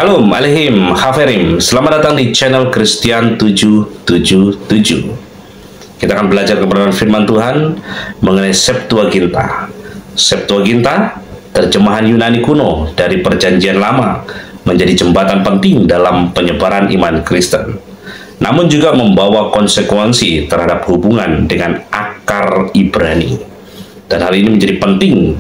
Shalom Aleihim Haferim. Selamat datang di channel Christian 777. Kita akan belajar kebenaran firman Tuhan mengenai Septuaginta. Septuaginta, terjemahan Yunani kuno dari Perjanjian Lama, menjadi jembatan penting dalam penyebaran iman Kristen. Namun juga membawa konsekuensi terhadap hubungan dengan akar Ibrani. Dan hal ini menjadi penting.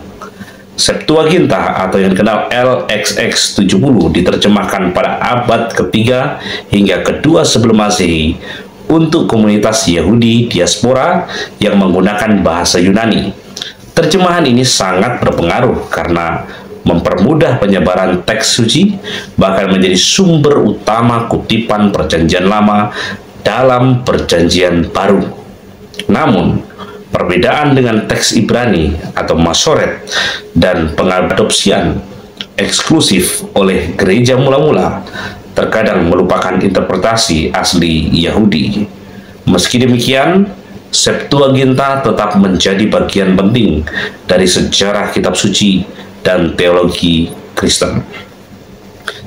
Septuaginta atau yang dikenal LXX70 diterjemahkan pada abad ketiga hingga kedua sebelum Masehi untuk komunitas Yahudi diaspora yang menggunakan bahasa Yunani. Terjemahan ini sangat berpengaruh karena mempermudah penyebaran teks suci, bahkan menjadi sumber utama kutipan Perjanjian Lama dalam Perjanjian Baru. Namun, perbedaan dengan teks Ibrani atau Masoret dan pengadopsian eksklusif oleh gereja mula-mula terkadang melupakan interpretasi asli Yahudi. Meski demikian, Septuaginta tetap menjadi bagian penting dari sejarah kitab suci dan teologi Kristen.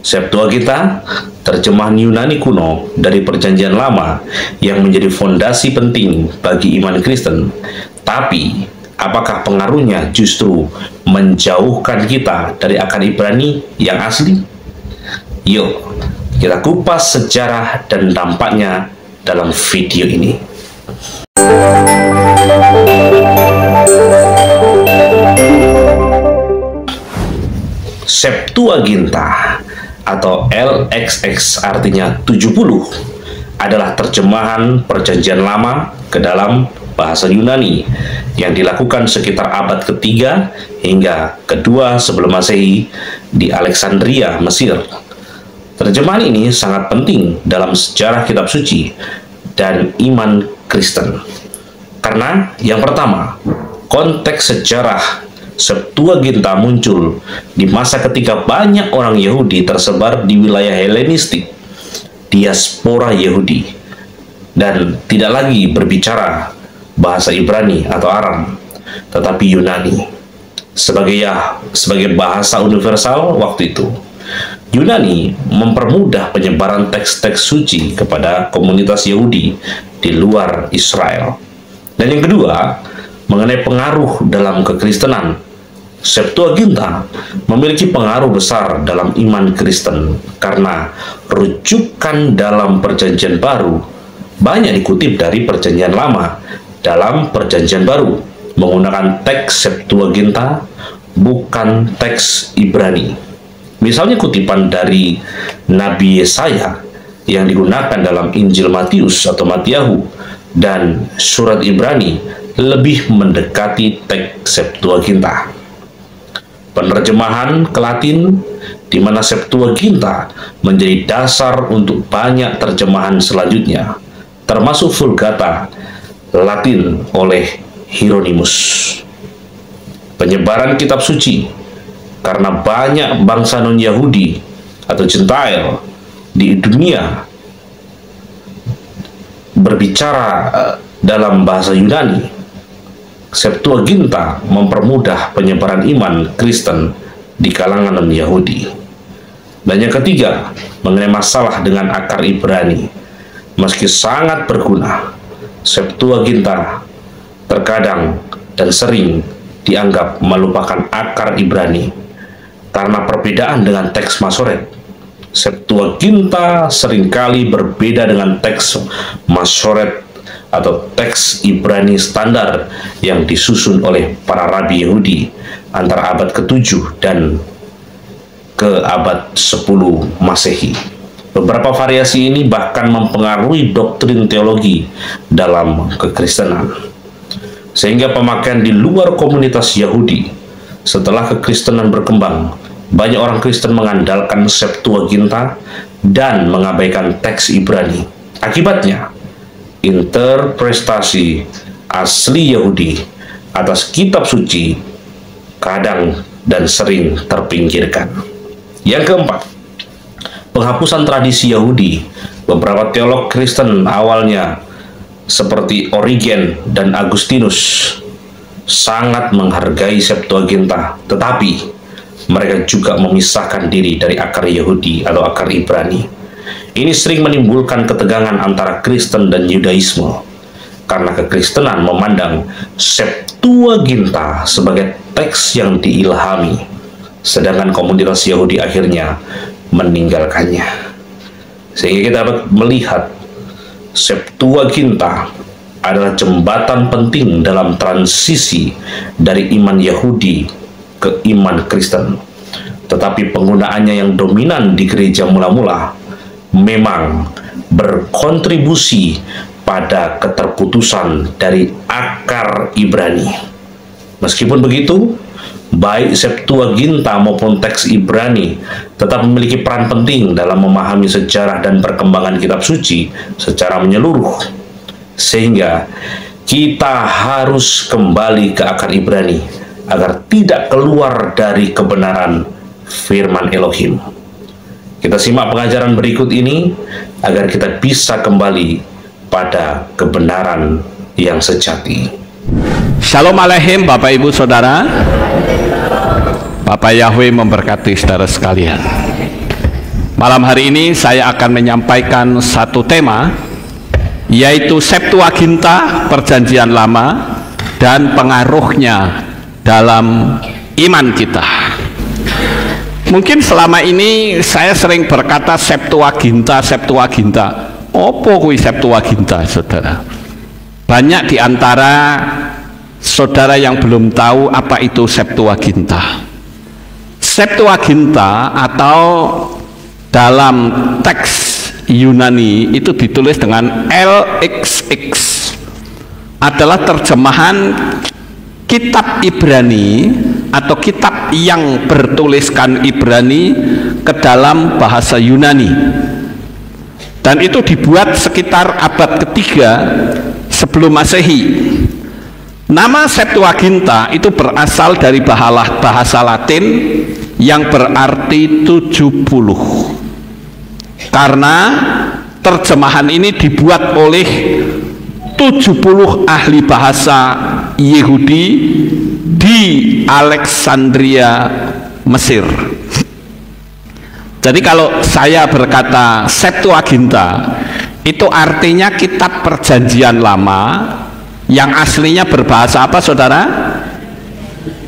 Septuaginta, terjemahan Yunani kuno dari Perjanjian Lama yang menjadi fondasi penting bagi iman Kristen. Tapi, apakah pengaruhnya justru menjauhkan kita dari akar Ibrani yang asli? Yuk, kita kupas sejarah dan dampaknya dalam video ini. Septuaginta atau LXX artinya 70 adalah terjemahan Perjanjian Lama ke dalam bahasa Yunani yang dilakukan sekitar abad ketiga hingga kedua sebelum Masehi di Alexandria, Mesir. Terjemahan ini sangat penting dalam sejarah kitab suci dan iman Kristen. Karena yang pertama, konteks sejarah Septuaginta muncul di masa ketika banyak orang Yahudi tersebar di wilayah Helenistik, diaspora Yahudi, dan tidak lagi berbicara bahasa Ibrani atau Aram, tetapi Yunani sebagai bahasa universal waktu itu. Yunani mempermudah penyebaran teks-teks suci kepada komunitas Yahudi di luar Israel. Dan yang kedua, mengenai pengaruh dalam kekristenan, Septuaginta memiliki pengaruh besar dalam iman Kristen karena rujukan dalam Perjanjian Baru banyak dikutip dari Perjanjian Lama dalam Perjanjian Baru menggunakan teks Septuaginta, bukan teks Ibrani. Misalnya kutipan dari Nabi Yesaya yang digunakan dalam Injil Matius atau Matiyahu dan surat Ibrani lebih mendekati teks Septuaginta. Penerjemahan ke Latin di mana Septuaginta menjadi dasar untuk banyak terjemahan selanjutnya, termasuk Vulgata Latin oleh Hieronymus. Penyebaran kitab suci karena banyak bangsa non-Yahudi atau Gentile di dunia berbicara dalam bahasa Yunani. Septuaginta mempermudah penyebaran iman Kristen di kalangan non-Yahudi. Dan yang ketiga, mengenai masalah dengan akar Ibrani. Meski sangat berguna, Septuaginta terkadang dan sering dianggap melupakan akar Ibrani karena perbedaan dengan teks Masoret. Septuaginta seringkali berbeda dengan teks Masoret atau teks Ibrani standar yang disusun oleh para rabi Yahudi antara abad ke-7 dan ke abad 10 Masehi. Beberapa variasi ini bahkan mempengaruhi doktrin teologi dalam kekristenan. Sehingga pemakaian di luar komunitas Yahudi setelah kekristenan berkembang, banyak orang Kristen mengandalkan Septuaginta dan mengabaikan teks Ibrani. Akibatnya, interpretasi asli Yahudi atas kitab suci kadang dan sering terpinggirkan. Yang keempat, penghapusan tradisi Yahudi. Beberapa teolog Kristen awalnya seperti Origen dan Agustinus sangat menghargai Septuaginta, tetapi mereka juga memisahkan diri dari akar Yahudi atau akar Ibrani. Ini sering menimbulkan ketegangan antara Kristen dan Yudaisme, karena kekristenan memandang Septuaginta sebagai teks yang diilhami, sedangkan komunitas Yahudi akhirnya meninggalkannya. Sehingga kita dapat melihat Septuaginta adalah jembatan penting dalam transisi dari iman Yahudi ke iman Kristen. Tetapi penggunaannya yang dominan di gereja mula-mula memang berkontribusi pada keterputusan dari akar Ibrani. Meskipun begitu, baik Septuaginta maupun teks Ibrani tetap memiliki peran penting dalam memahami sejarah dan perkembangan kitab suci secara menyeluruh. Sehingga kita harus kembali ke akar Ibrani agar tidak keluar dari kebenaran firman Elohim. Kita simak pengajaran berikut ini agar kita bisa kembali pada kebenaran yang sejati. Shalom Aleichem Bapak Ibu Saudara. Bapak Yahweh memberkati saudara sekalian. Malam hari ini saya akan menyampaikan satu tema, yaitu Septuaginta Perjanjian Lama dan pengaruhnya dalam iman kita. Mungkin selama ini saya sering berkata Septuaginta. Opo kuwi Septuaginta, saudara? Banyak di antara saudara yang belum tahu apa itu Septuaginta. Septuaginta atau dalam teks Yunani itu ditulis dengan LXX, adalah terjemahan kitab Ibrani atau kitab yang bertuliskan Ibrani ke dalam bahasa Yunani, dan itu dibuat sekitar abad ketiga sebelum Masehi. Nama Septuaginta itu berasal dari bahasa Latin yang berarti 70, karena terjemahan ini dibuat oleh 70 ahli bahasa Yahudi di Alexandria, Mesir. Jadi kalau saya berkata Septuaginta, itu artinya kitab Perjanjian Lama yang aslinya berbahasa apa, saudara?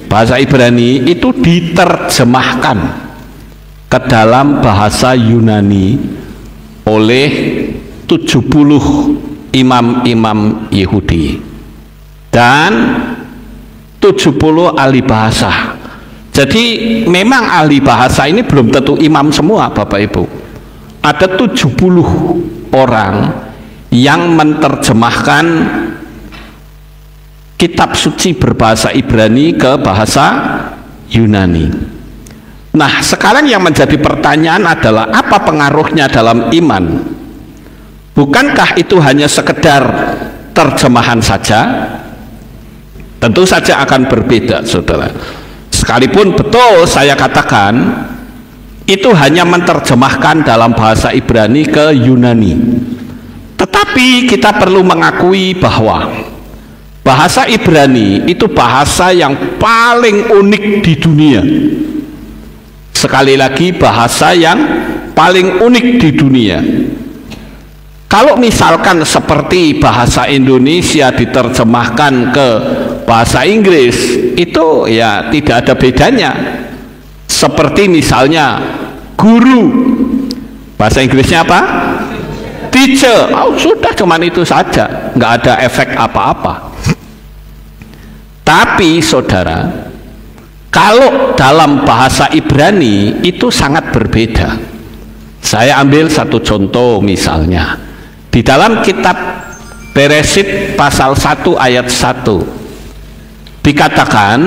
Bahasa Ibrani, itu diterjemahkan ke dalam bahasa Yunani oleh 70 imam-imam Yahudi dan 70 ahli bahasa. Jadi memang ahli bahasa ini belum tentu imam semua, Bapak Ibu. Ada 70 orang yang menerjemahkan kitab suci berbahasa Ibrani ke bahasa Yunani. Nah, sekarang yang menjadi pertanyaan adalah apa pengaruhnya dalam iman? Bukankah itu hanya sekedar terjemahan saja? Tentu saja akan berbeda, saudara. Sekalipun betul saya katakan itu hanya menerjemahkan dalam bahasa Ibrani ke Yunani, tetapi kita perlu mengakui bahwa bahasa Ibrani itu bahasa yang paling unik di dunia. Sekali lagi, bahasa yang paling unik di dunia. Kalau misalkan seperti bahasa Indonesia diterjemahkan ke bahasa Inggris, itu ya tidak ada bedanya. Seperti misalnya guru, bahasa Inggrisnya apa? Teacher. Oh, sudah cuman itu saja, nggak ada efek apa-apa. Tapi saudara, kalau dalam bahasa Ibrani itu sangat berbeda. Saya ambil satu contoh, misalnya di dalam kitab Beresit pasal 1 ayat 1 dikatakan,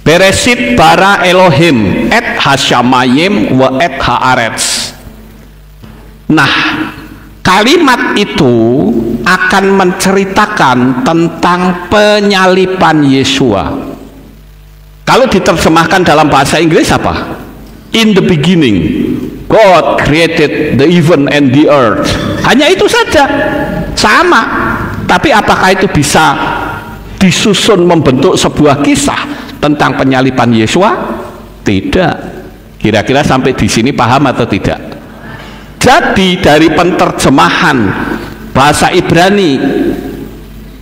Beresit bara Elohim et hasyamayim wa et haaretz. Nah, kalimat itu akan menceritakan tentang penyalipan Yesua. Kalau diterjemahkan dalam bahasa Inggris apa? In the beginning God created the heaven and the earth. Hanya itu saja, sama. Tapi apakah itu bisa disusun membentuk sebuah kisah tentang penyalipan Yesua? Tidak. Kira-kira sampai di sini paham atau tidak? Jadi dari penerjemahan bahasa Ibrani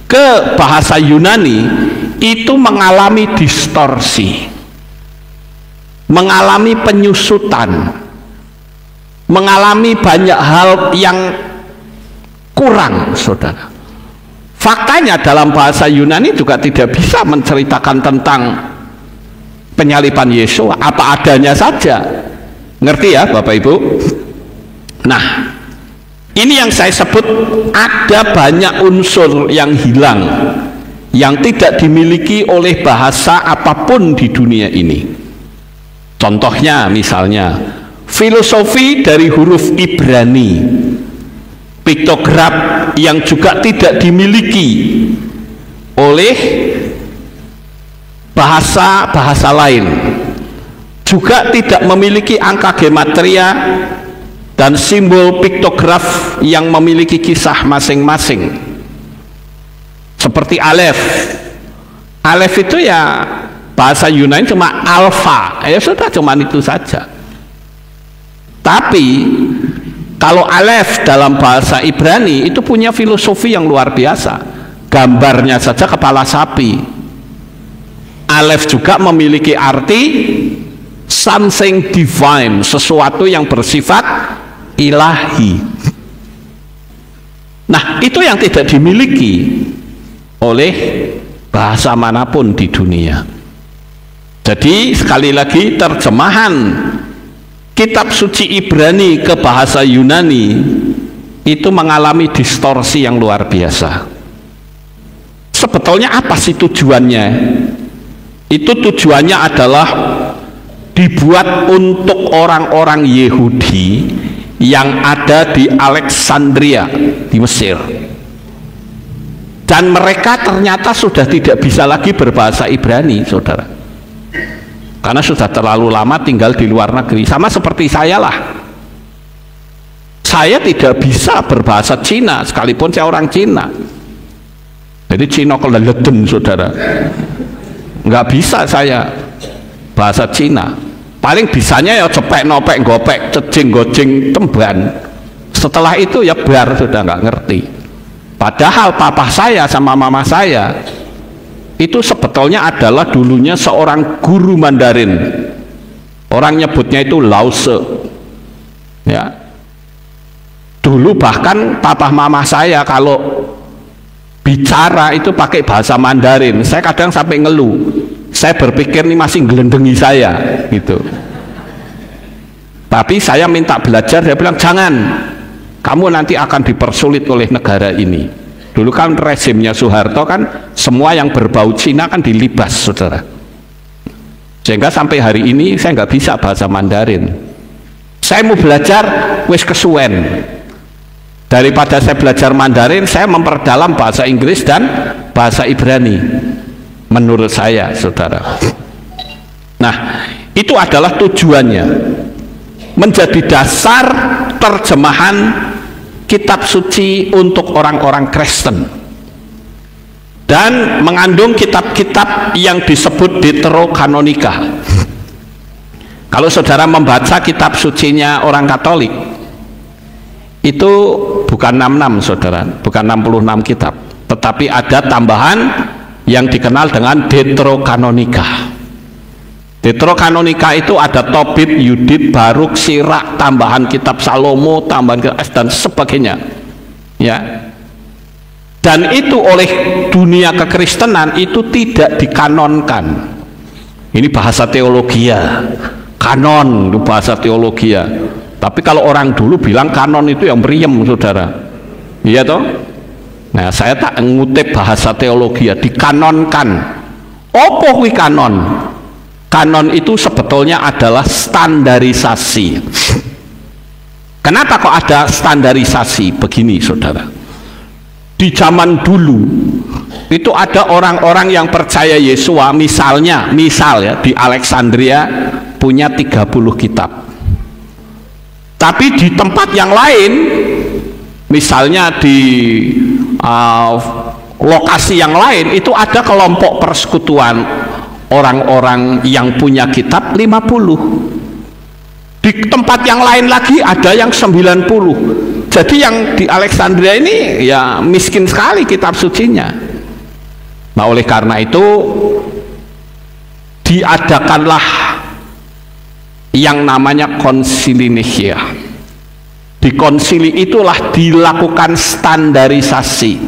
ke bahasa Yunani itu mengalami distorsi, mengalami penyusutan, mengalami banyak hal yang kurang, saudara. Faktanya dalam bahasa Yunani juga tidak bisa menceritakan tentang penyaliban Yesus, apa adanya saja. Ngerti ya Bapak Ibu? Nah, ini yang saya sebut ada banyak unsur yang hilang, yang tidak dimiliki oleh bahasa apapun di dunia ini. Contohnya misalnya filosofi dari huruf Ibrani, piktograf yang juga tidak dimiliki oleh bahasa-bahasa lain, juga tidak memiliki angka gematria dan simbol piktograf yang memiliki kisah masing-masing. Seperti alef. Alef itu ya bahasa Yunani cuma alfa, ya sudah, cuma itu saja. Tapi kalau alef dalam bahasa Ibrani itu punya filosofi yang luar biasa. Gambarnya saja kepala sapi. Alef juga memiliki arti something divine, sesuatu yang bersifat ilahi. Nah, itu yang tidak dimiliki oleh bahasa manapun di dunia. Jadi sekali lagi, terjemahan kitab suci Ibrani ke bahasa Yunani itu mengalami distorsi yang luar biasa. Sebetulnya apa sih tujuannya? Itu tujuannya adalah dibuat untuk orang-orang Yahudi yang ada di Alexandria di Mesir, dan mereka ternyata sudah tidak bisa lagi berbahasa Ibrani, saudara, karena sudah terlalu lama tinggal di luar negeri. Sama seperti saya lah, saya tidak bisa berbahasa Cina sekalipun saya orang Cina. Jadi Cina keleleden, saudara, nggak bisa saya bahasa Cina. Paling bisanya ya cepek nopek gopek cecing gocing temban. Setelah itu ya bar, sudah nggak ngerti. Padahal papa saya sama mama saya itu sebetulnya adalah dulunya seorang guru Mandarin. Orang nyebutnya itu Lause. Ya. Dulu bahkan papa mama saya kalau bicara itu pakai bahasa Mandarin. Saya kadang sampai ngeluh. Saya berpikir ini masih ngelendengi saya gitu. Tapi saya minta belajar, dia bilang jangan, kamu nanti akan dipersulit oleh negara ini. Dulu kan rezimnya Soeharto kan semua yang berbau Cina kan dilibas, saudara. Sehingga sampai hari ini saya nggak bisa bahasa Mandarin. Saya mau belajar wis kesuwen. Daripada saya belajar Mandarin, saya memperdalam bahasa Inggris dan bahasa Ibrani. Menurut saya, saudara. Nah, itu adalah tujuannya, menjadi dasar terjemahan kitab suci untuk orang-orang Kristen, dan mengandung kitab-kitab yang disebut Deuterokanonika. Kalau saudara membaca kitab sucinya orang Katolik, itu bukan 66, saudara, bukan 66 kitab, tetapi ada tambahan yang dikenal dengan Deuterokanonika. Deuterokanonika itu ada Tobit, Yudit, Baruk, Sirak, tambahan kitab Salomo, tambahan kitab dan sebagainya. Ya. Dan itu oleh dunia kekristenan itu tidak dikanonkan. Ini bahasa teologia. Kanon itu bahasa teologia. Tapi kalau orang dulu bilang kanon itu yang meriam, saudara. Iya toh? Nah, saya tak ngutip bahasa teologi, dikanonkan. Apa kuwi kanon? Kanon itu sebetulnya adalah standarisasi. Kenapa kok ada standarisasi? Begini, saudara. Di zaman dulu itu ada orang-orang yang percaya Yesua, misal ya di Alexandria punya 30 kitab. Tapi di tempat yang lain, misalnya di lokasi yang lain, itu ada kelompok persekutuan orang-orang yang punya kitab 50. Di tempat yang lain lagi ada yang 90. Jadi yang di Alexandria ini ya miskin sekali kitab sucinya. Nah, oleh karena itu diadakanlah yang namanya konsili Nikea. Di konsili itulah dilakukan standarisasi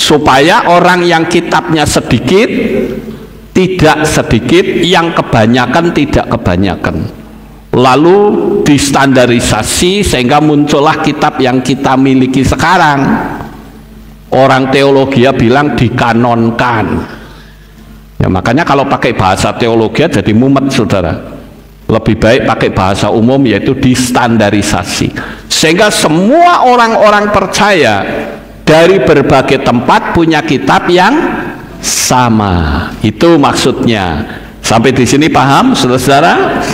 supaya orang yang kitabnya sedikit tidak sedikit, yang kebanyakan tidak kebanyakan. Lalu distandarisasi sehingga muncullah kitab yang kita miliki sekarang. Orang teologi bilang dikanonkan. Ya, makanya kalau pakai bahasa teologi jadi mumet, saudara. Lebih baik pakai bahasa umum, yaitu distandarisasi. Sehingga semua orang-orang percaya dari berbagai tempat punya kitab yang sama. Itu maksudnya. Sampai di sini paham, saudara-saudara?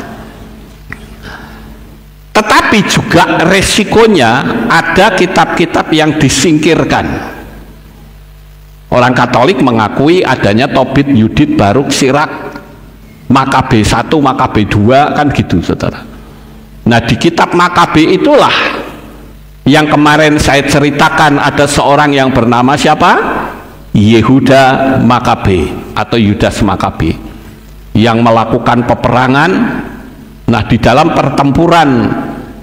Tetapi juga resikonya ada kitab-kitab yang disingkirkan. Orang Katolik mengakui adanya Tobit, Yudit, Baruk, Sirak, Makabe 1, Makabe 2, kan gitu, saudara. Nah, di kitab Makabe itulah yang kemarin saya ceritakan, ada seorang yang bernama siapa? Yehuda Makabe atau Yudas Makabe yang melakukan peperangan. Nah, di dalam pertempuran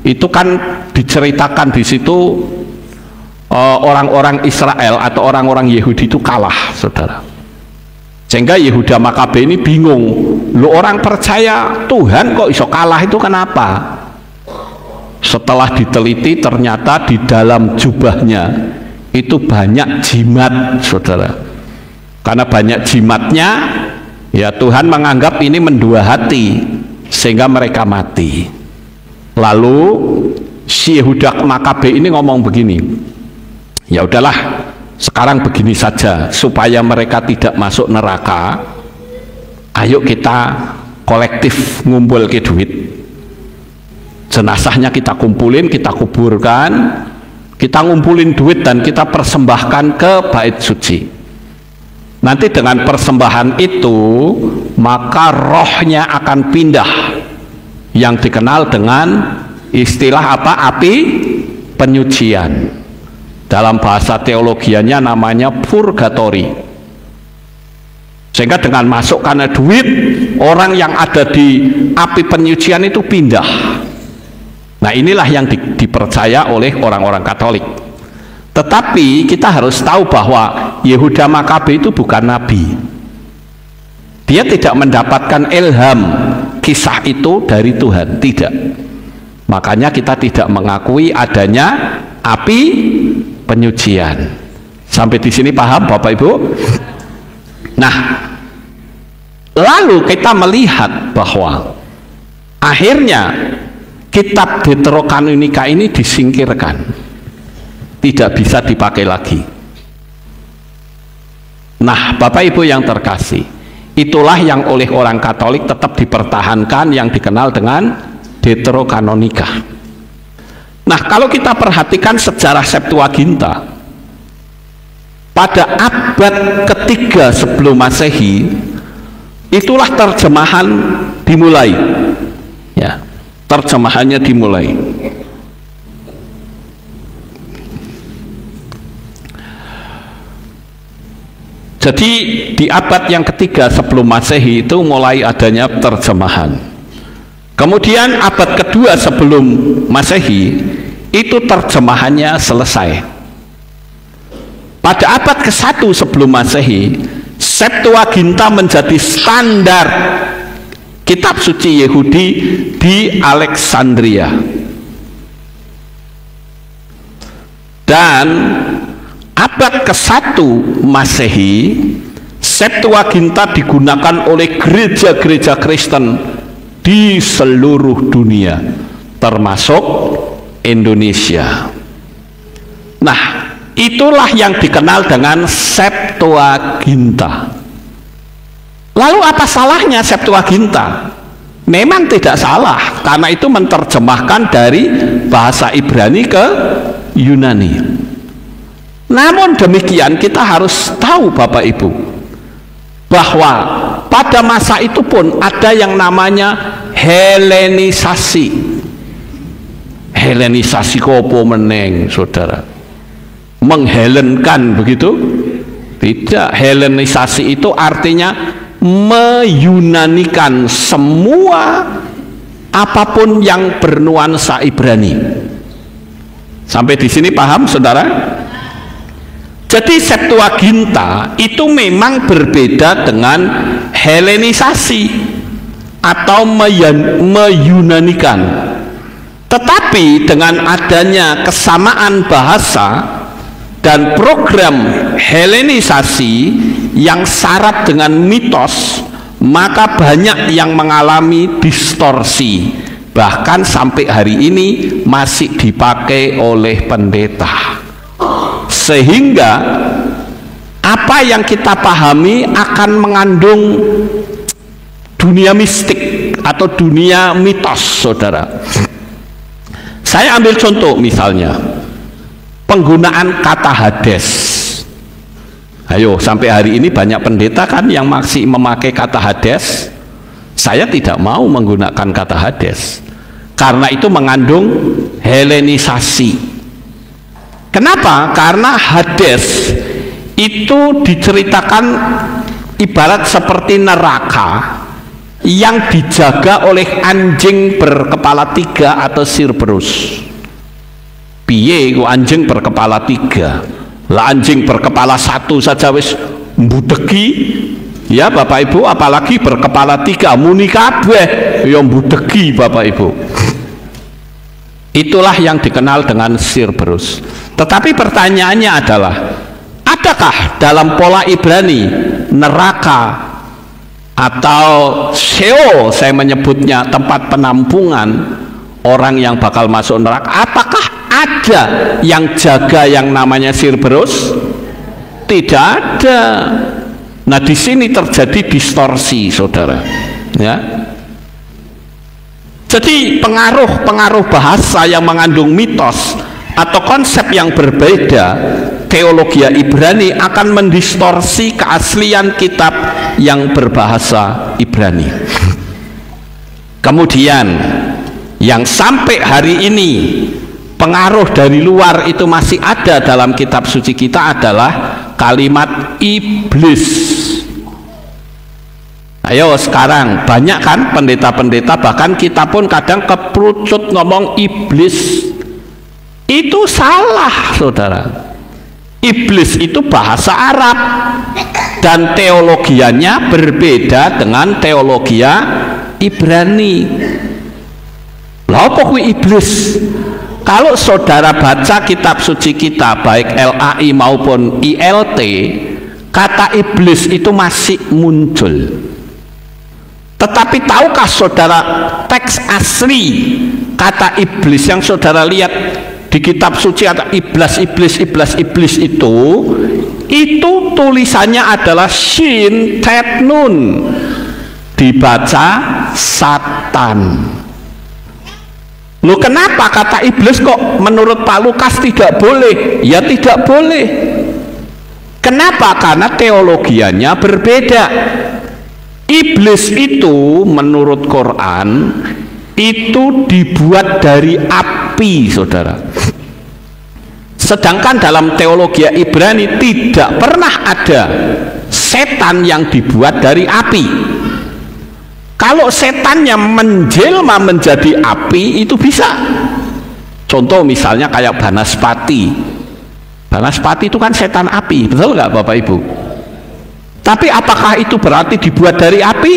itu kan diceritakan di situ orang-orang Israel atau orang-orang Yahudi itu kalah, saudara. Sehingga Yehuda Makabe ini bingung, lo orang percaya Tuhan kok iso kalah, itu kenapa? Setelah diteliti ternyata di dalam jubahnya itu banyak jimat, saudara. Karena banyak jimatnya, ya Tuhan menganggap ini mendua hati sehingga mereka mati. Lalu si Yehuda Makabe ini ngomong begini, ya udahlah, sekarang begini saja supaya mereka tidak masuk neraka, ayo kita kolektif ngumpul ke duit, jenazahnya kita kumpulin, kita kuburkan, kita ngumpulin duit dan kita persembahkan ke bait suci. Nanti dengan persembahan itu maka rohnya akan pindah, yang dikenal dengan istilah apa? Api penyucian. Dalam bahasa teologianya namanya purgatori. Sehingga dengan masukkan duit, orang yang ada di api penyucian itu pindah. Nah, inilah yang dipercaya oleh orang-orang Katolik. Tetapi kita harus tahu bahwa Yehuda Makabe itu bukan nabi. Dia tidak mendapatkan ilham kisah itu dari Tuhan, tidak. Makanya kita tidak mengakui adanya api penyucian. Sampai di sini paham, Bapak Ibu? Nah, lalu kita melihat bahwa akhirnya kitab Deuterokanonika ini disingkirkan, tidak bisa dipakai lagi. Nah, Bapak Ibu yang terkasih, itulah yang oleh orang Katolik tetap dipertahankan, yang dikenal dengan Deuterokanonika. Nah, kalau kita perhatikan sejarah Septuaginta, pada abad ketiga sebelum Masehi, itulah terjemahan dimulai. Ya, terjemahannya dimulai. Jadi di abad yang ketiga sebelum Masehi itu mulai adanya terjemahan. Kemudian abad kedua sebelum Masehi itu terjemahannya selesai. Pada abad ke-1 sebelum Masehi, Septuaginta menjadi standar kitab suci Yahudi di Alexandria. Dan abad ke-1 Masehi, Septuaginta digunakan oleh gereja-gereja Kristen di seluruh dunia, termasuk Indonesia. Nah, itulah yang dikenal dengan Septuaginta. Lalu apa salahnya Septuaginta? Memang tidak salah, karena itu menerjemahkan dari bahasa Ibrani ke Yunani. Namun demikian kita harus tahu, Bapak Ibu, bahwa pada masa itu pun ada yang namanya Helenisasi. Helenisasi kopo meneng, saudara? Menghelenkan begitu? Tidak. Helenisasi itu artinya meyunanikan semua apapun yang bernuansa Ibrani. Sampai di sini paham, saudara? Jadi Septuaginta itu memang berbeda dengan Helenisasi atau meyunanikan. Tetapi dengan adanya kesamaan bahasa dan program Helenisasi yang syarat dengan mitos, maka banyak yang mengalami distorsi, bahkan sampai hari ini masih dipakai oleh pendeta, sehingga apa yang kita pahami akan mengandung dunia mistik atau dunia mitos, saudara. Saya ambil contoh misalnya penggunaan kata Hades. Ayo, sampai hari ini banyak pendeta kan yang masih memakai kata Hades. Saya tidak mau menggunakan kata Hades karena itu mengandung Helenisasi. Kenapa? Karena Hades itu diceritakan ibarat seperti neraka yang dijaga oleh anjing berkepala 3 atau Cerberus. Piye ku anjing berkepala 3? Lah anjing berkepala 1 saja wis mbudeki, ya Bapak Ibu, apalagi berkepala 3 muni kabeh ya mbudeki Bapak Ibu. Itulah yang dikenal dengan Cerberus. Tetapi pertanyaannya adalah, adakah dalam pola Ibrani neraka atau Sheol, saya menyebutnya tempat penampungan orang yang bakal masuk neraka, apakah ada yang jaga yang namanya Cerberus? Tidak ada. Nah, di sini terjadi distorsi, saudara, ya. Jadi pengaruh bahasa yang mengandung mitos atau konsep yang berbeda, teologi Ibrani akan mendistorsi keaslian kitab yang berbahasa Ibrani. Kemudian yang sampai hari ini pengaruh dari luar itu masih ada dalam kitab suci kita adalah kalimat iblis. Ayo sekarang banyak kan pendeta-pendeta, bahkan kita pun kadang keperucut ngomong iblis. Itu salah, saudara. Iblis itu bahasa Arab dan teologianya berbeda dengan teologia Ibrani. Lah apa kuwi iblis? Kalau saudara baca kitab suci kita baik LAI maupun ILT, kata iblis itu masih muncul. Tetapi tahukah saudara teks asli kata iblis yang saudara lihat di kitab suci ada iblis itu tulisannya adalah shin tet nun, dibaca Satan. Loh, kenapa kata iblis kok menurut Pak Lukas tidak boleh? Ya tidak boleh. Kenapa? Karena teologianya berbeda. Iblis itu menurut Quran itu dibuat dari api, saudara. Sedangkan dalam teologi Ibrani tidak pernah ada setan yang dibuat dari api. Kalau setannya menjelma menjadi api itu bisa. Contoh misalnya kayak Banaspati. Banaspati itu kan setan api, betul nggak Bapak Ibu? Tapi apakah itu berarti dibuat dari api?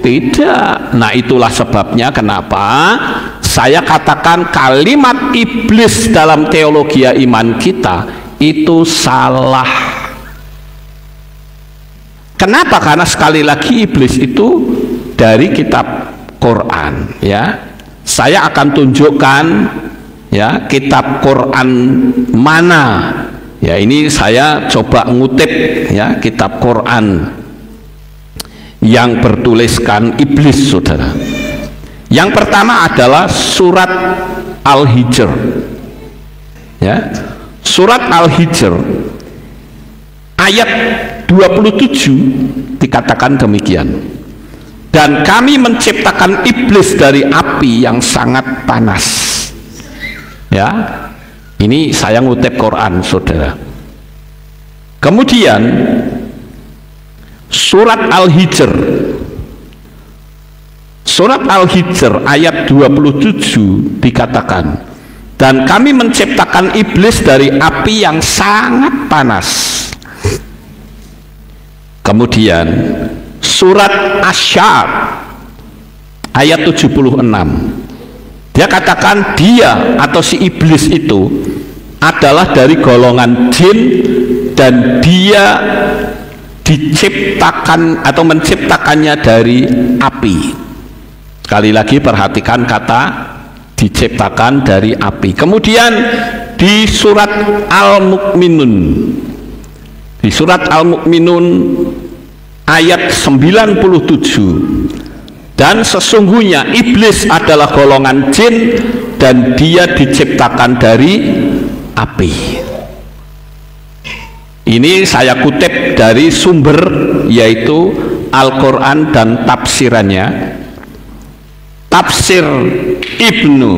Tidak. Nah, itulah sebabnya kenapa saya katakan kalimat iblis dalam teologi iman kita itu salah. Kenapa? Karena sekali lagi iblis itu dari kitab Quran, ya. Saya akan tunjukkan ya kitab Quran mana. Ya, ini saya coba ngutip ya kitab Quran yang bertuliskan iblis, saudara. Yang pertama adalah surat Al-Hijr. Ya. Surat Al-Hijr ayat 27 dikatakan demikian. Dan kami menciptakan iblis dari api yang sangat panas. Ya, ini saya ngutip Quran, saudara. Kemudian surat Al-Hijr ayat 27 dikatakan, dan kami menciptakan iblis dari api yang sangat panas. Kemudian surat Asy-Sya'r ayat 76, dia katakan dia atau si iblis itu adalah dari golongan jin dan dia diciptakan atau menciptakannya dari api. Sekali lagi perhatikan kata diciptakan dari api. Kemudian di surat Al-Mu'minun, ayat 97, dan sesungguhnya iblis adalah golongan jin dan dia diciptakan dari api. Ini saya kutip dari sumber, yaitu Al-Quran dan tafsirannya, tafsir Ibnu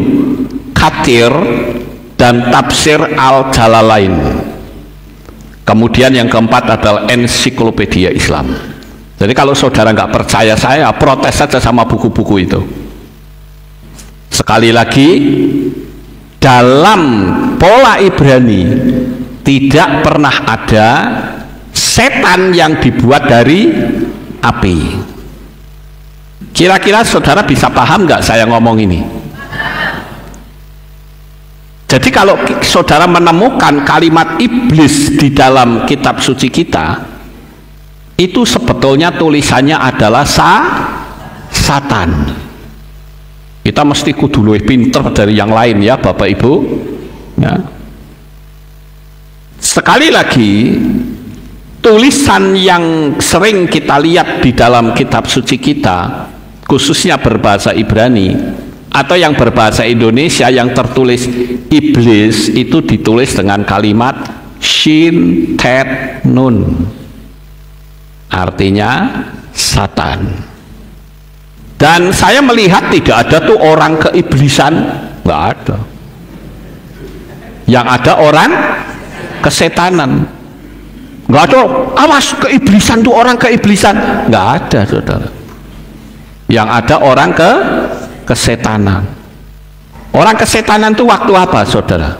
Katsir dan tafsir Al-Jalalain. Kemudian yang keempat adalah ensiklopedia Islam. Jadi kalau saudara nggak percaya saya, protes saja sama buku-buku itu. Sekali lagi, dalam pola Ibrani tidak pernah ada setan yang dibuat dari api. Kira-kira saudara bisa paham nggak saya ngomong ini? Jadi kalau saudara menemukan kalimat iblis di dalam kitab suci kita, itu sebetulnya tulisannya adalah Satan. Kita mesti kudu luwih pinter dari yang lain ya Bapak Ibu ya. Sekali lagi, tulisan yang sering kita lihat di dalam kitab suci kita, khususnya berbahasa Ibrani atau yang berbahasa Indonesia yang tertulis iblis, itu ditulis dengan kalimat Shin Tet Nun, artinya Satan. Dan saya melihat tidak ada tuh orang keiblisan, nggak ada. Yang ada orang kesetanan, nggak ada. Awas, keiblisan tuh orang keiblisan, nggak ada saudara. Yang ada orang kesetanan. Orang kesetanan tuh waktu apa saudara?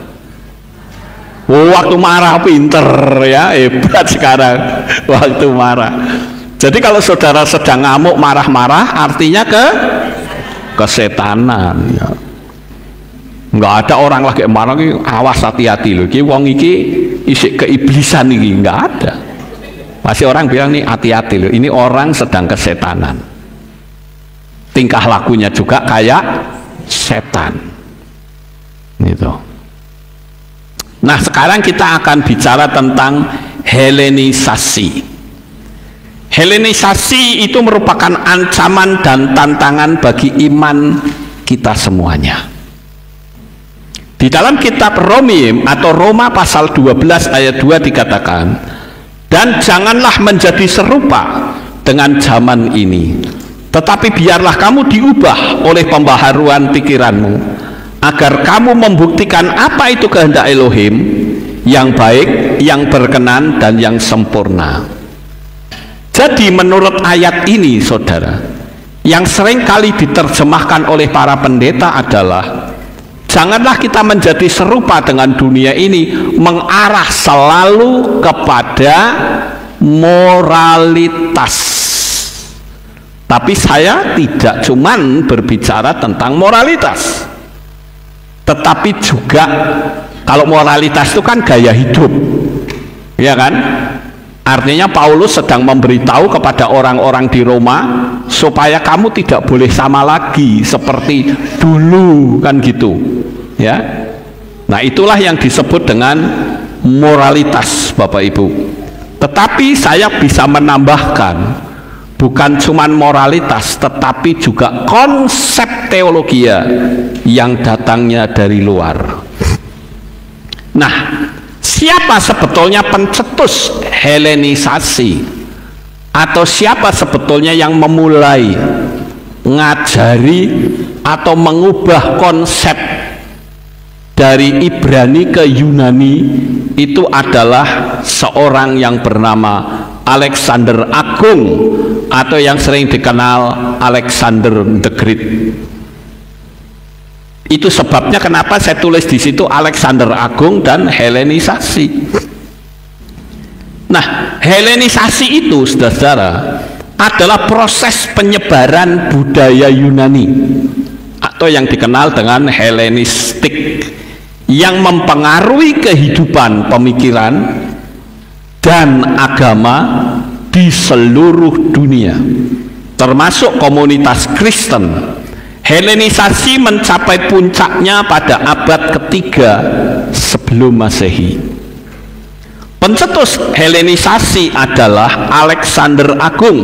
Waktu marah, pinter ya, hebat sekarang waktu marah. Jadi kalau saudara sedang ngamuk marah-marah, artinya kesetanan ya. Nggak ada orang lagi marah, awas hati-hati loh, iki wong iki isi keiblisan iki, nggak ada. Masih orang bilang nih hati-hati loh, ini orang sedang kesetanan. Tingkah lakunya juga kayak setan. Gitu. Nah, sekarang kita akan bicara tentang Helenisasi. Helenisasi itu merupakan ancaman dan tantangan bagi iman kita semuanya. Di dalam kitab Romi atau Roma pasal 12 ayat 2 dikatakan, dan janganlah menjadi serupa dengan zaman ini, tetapi biarlah kamu diubah oleh pembaharuan pikiranmu, agar kamu membuktikan apa itu kehendak Elohim, yang baik, yang berkenan, dan yang sempurna. Jadi menurut ayat ini saudara, yang sering kali diterjemahkan oleh para pendeta adalah, janganlah kita menjadi serupa dengan dunia ini, mengarah selalu kepada moralitas. Tapi saya tidak cuman berbicara tentang moralitas, tetapi juga kalau moralitas itu kan gaya hidup, ya kan? Artinya Paulus sedang memberitahu kepada orang-orang di Roma supaya kamu tidak boleh sama lagi seperti dulu, kan gitu ya. Nah, itulah yang disebut dengan moralitas Bapak Ibu. Tetapi saya bisa menambahkan, bukan cuma moralitas tetapi juga konsep teologia yang datangnya dari luar. Nah, Siapa sebetulnya pencetus Helenisasi, atau siapa sebetulnya yang memulai ngajari atau mengubah konsep dari Ibrani ke Yunani? Itu adalah seorang yang bernama Alexander Agung, atau yang sering dikenal Alexander the Great. Itu sebabnya kenapa saya tulis di situ Alexander Agung dan Helenisasi. Nah, Helenisasi itu, saudara-saudara, adalah proses penyebaran budaya Yunani atau yang dikenal dengan Helenistik, yang mempengaruhi kehidupan, pemikiran, dan agama di seluruh dunia, termasuk komunitas Kristen. Helenisasi mencapai puncaknya pada abad ketiga sebelum Masehi. Pencetus Helenisasi adalah Alexander Agung.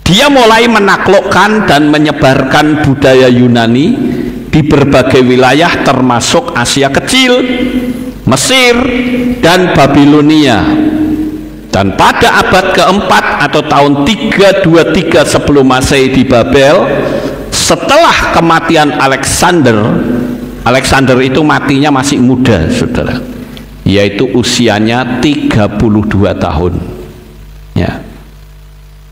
Dia mulai menaklukkan dan menyebarkan budaya Yunani di berbagai wilayah termasuk Asia Kecil, Mesir, dan Babilonia. Dan pada abad keempat atau tahun 323 sebelum Masehi di Babel, setelah kematian Alexander itu matinya masih muda, saudara, yaitu usianya 32 tahun ya.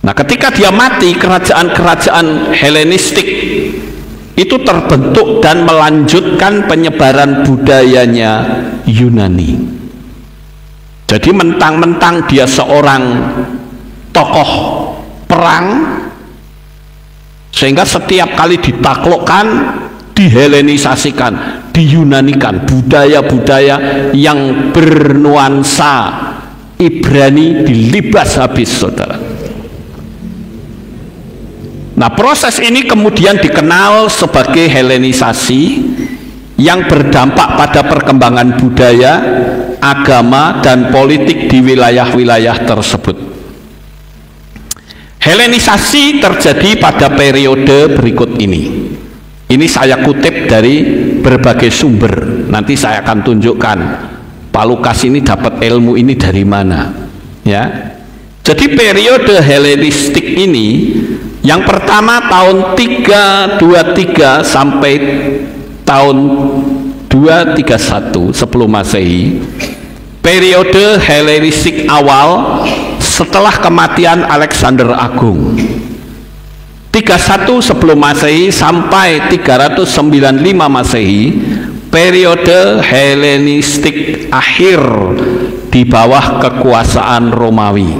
Nah, ketika dia mati, kerajaan-kerajaan Helenistik itu terbentuk dan melanjutkan penyebaran budayanya Yunani. Jadi mentang-mentang dia seorang tokoh perang, sehingga setiap kali ditaklukkan, dihelenisasikan, diyunanikan, budaya-budaya yang bernuansa Ibrani dilibas habis, saudara. Nah, proses ini kemudian dikenal sebagai Helenisasi, yang berdampak pada perkembangan budaya, agama, dan politik di wilayah-wilayah tersebut. Helenisasi terjadi pada periode berikut ini. Ini saya kutip dari berbagai sumber. Nanti saya akan tunjukkan Pak Lukas ini dapat ilmu ini dari mana, ya. Jadi periode Helenistik ini, yang pertama tahun 323 sampai tahun 231 sebelum Masehi, periode Helenistik awal setelah kematian Alexander Agung. 31 sebelum Masehi sampai 395 Masehi, periode Helenistik akhir di bawah kekuasaan Romawi.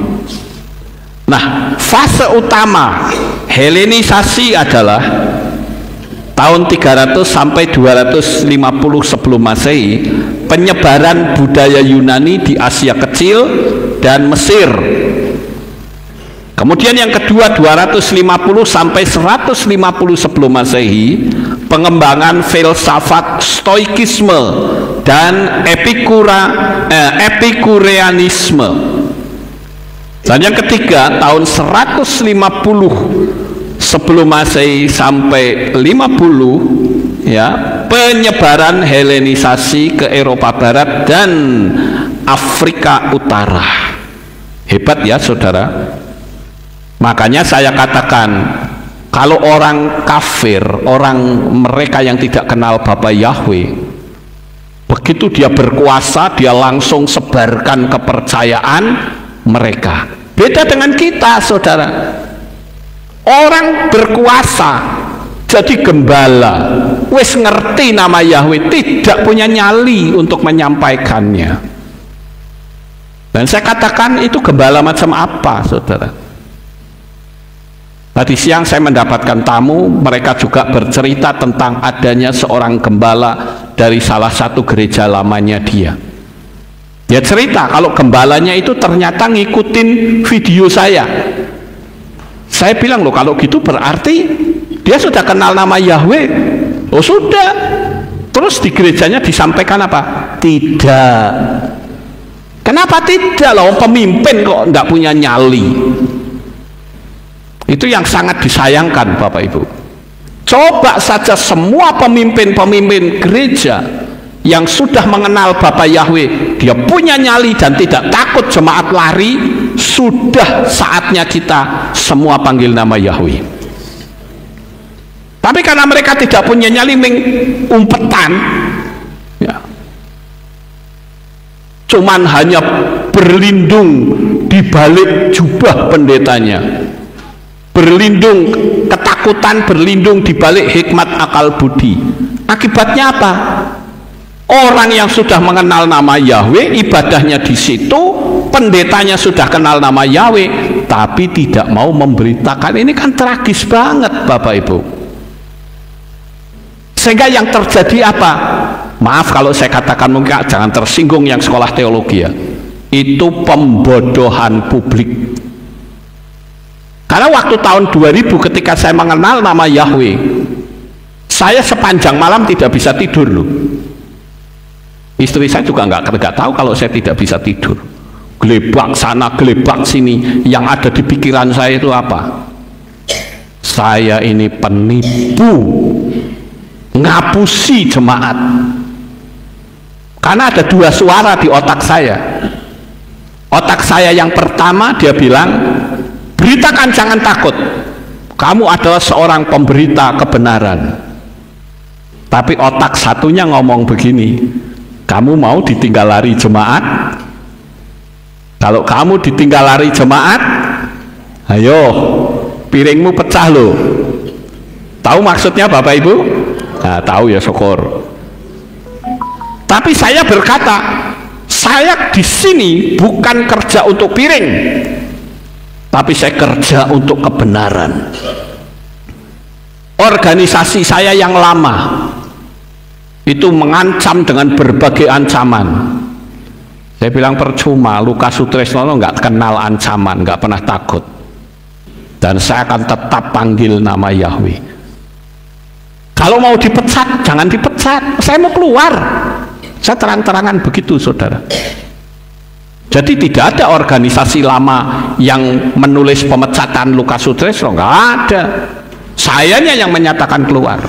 Nah, fase utama Helenisasi adalah tahun 300 sampai 250 sebelum Masehi, penyebaran budaya Yunani di Asia Kecil dan Mesir. Kemudian yang kedua 250 sampai 150 sebelum Masehi, pengembangan filsafat Stoikisme dan Epikureanisme. Dan yang ketiga tahun 150 sebelum Masehi sampai 50, ya, penyebaran Helenisasi ke Eropa Barat dan Afrika Utara. Hebat ya, saudara. Makanya saya katakan, kalau orang kafir, orang mereka yang tidak kenal Bapa Yahweh, begitu dia berkuasa, dia langsung sebarkan kepercayaan mereka. Beda dengan kita, saudara. Orang berkuasa jadi gembala, wis ngerti nama Yahweh, tidak punya nyali untuk menyampaikannya. Dan saya katakan, itu gembala macam apa, saudara? Tadi siang saya mendapatkan tamu, mereka juga bercerita tentang adanya seorang gembala dari salah satu gereja lamanya dia. Dia cerita kalau gembalanya itu ternyata ngikutin video saya. Saya bilang, loh, kalau gitu berarti dia sudah kenal nama Yahweh. Oh sudah. Terus di gerejanya disampaikan apa? Tidak. Kenapa tidak? Loh, pemimpin kok enggak punya nyali. Itu yang sangat disayangkan, Bapak Ibu. Coba saja semua pemimpin-pemimpin gereja yang sudah mengenal Bapa Yahweh, dia punya nyali dan tidak takut jemaat lari, sudah saatnya kita semua panggil nama Yahweh. Tapi karena mereka tidak punya nyali, umpetan, ya, cuman hanya berlindung di balik jubah pendetanya, berlindung ketakutan, berlindung di balik hikmat akal budi. Akibatnya apa? Orang yang sudah mengenal nama Yahweh, ibadahnya di situ, pendetanya sudah kenal nama Yahweh, tapi tidak mau memberitakan. Ini kan tragis banget, Bapak Ibu. Sehingga yang terjadi apa? Maaf kalau saya katakan, mungkin jangan tersinggung yang sekolah teologi ya. Itu pembodohan publik. Karena waktu tahun 2000 ketika saya mengenal nama Yahweh, saya sepanjang malam tidak bisa tidur loh. Istri saya juga nggak tahu kalau saya tidak bisa tidur. Gelebak sana, gelebak sini. Yang ada di pikiran saya itu apa? Saya ini penipu, ngapusi jemaat. Karena ada dua suara di otak saya. Otak saya yang pertama dia bilang, beritakan, jangan takut. Kamu adalah seorang pemberita kebenaran. Tapi otak satunya ngomong begini, kamu mau ditinggal lari jemaat? Kalau kamu ditinggal lari jemaat, ayo piringmu pecah loh. Tahu maksudnya Bapak Ibu? Nah, tahu ya, syukur. Tapi saya berkata, saya di sini bukan kerja untuk piring, tapi saya kerja untuk kebenaran. Organisasi saya yang lama itu mengancam dengan berbagai ancaman. Saya bilang percuma, Lukas Sutresno nggak kenal ancaman, nggak pernah takut, dan saya akan tetap panggil nama Yahweh. Kalau mau dipecat, jangan dipecat, saya mau keluar. Saya terang-terangan begitu, saudara. Jadi tidak ada organisasi lama yang menulis pemecatan Lukas Sutresno, nggak ada. Sayanya yang menyatakan keluar.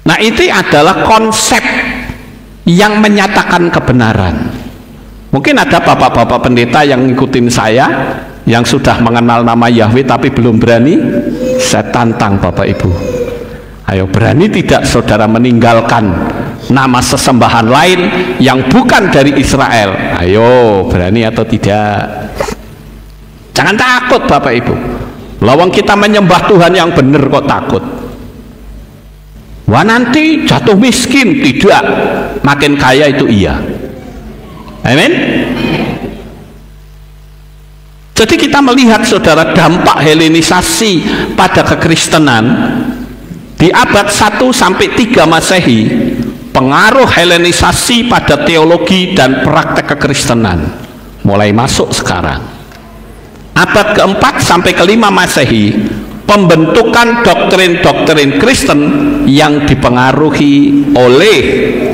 Nah, itu adalah konsep yang menyatakan kebenaran. Mungkin ada bapak-bapak pendeta yang ngikutin saya, yang sudah mengenal nama Yahweh tapi belum berani. Saya tantang Bapak Ibu, ayo berani tidak saudara meninggalkan nama sesembahan lain yang bukan dari Israel? Ayo, berani atau tidak? Jangan takut Bapak Ibu. Lawang kita menyembah Tuhan yang benar kok takut? Wah, nanti jatuh miskin, tidak, makin kaya itu iya. Amin. Jadi kita melihat saudara dampak Helenisasi pada kekristenan di abad 1 sampai 3 Masehi, pengaruh Helenisasi pada teologi dan praktek kekristenan mulai masuk sekarang. Abad ke-4 sampai ke-5 Masehi, pembentukan doktrin-doktrin Kristen yang dipengaruhi oleh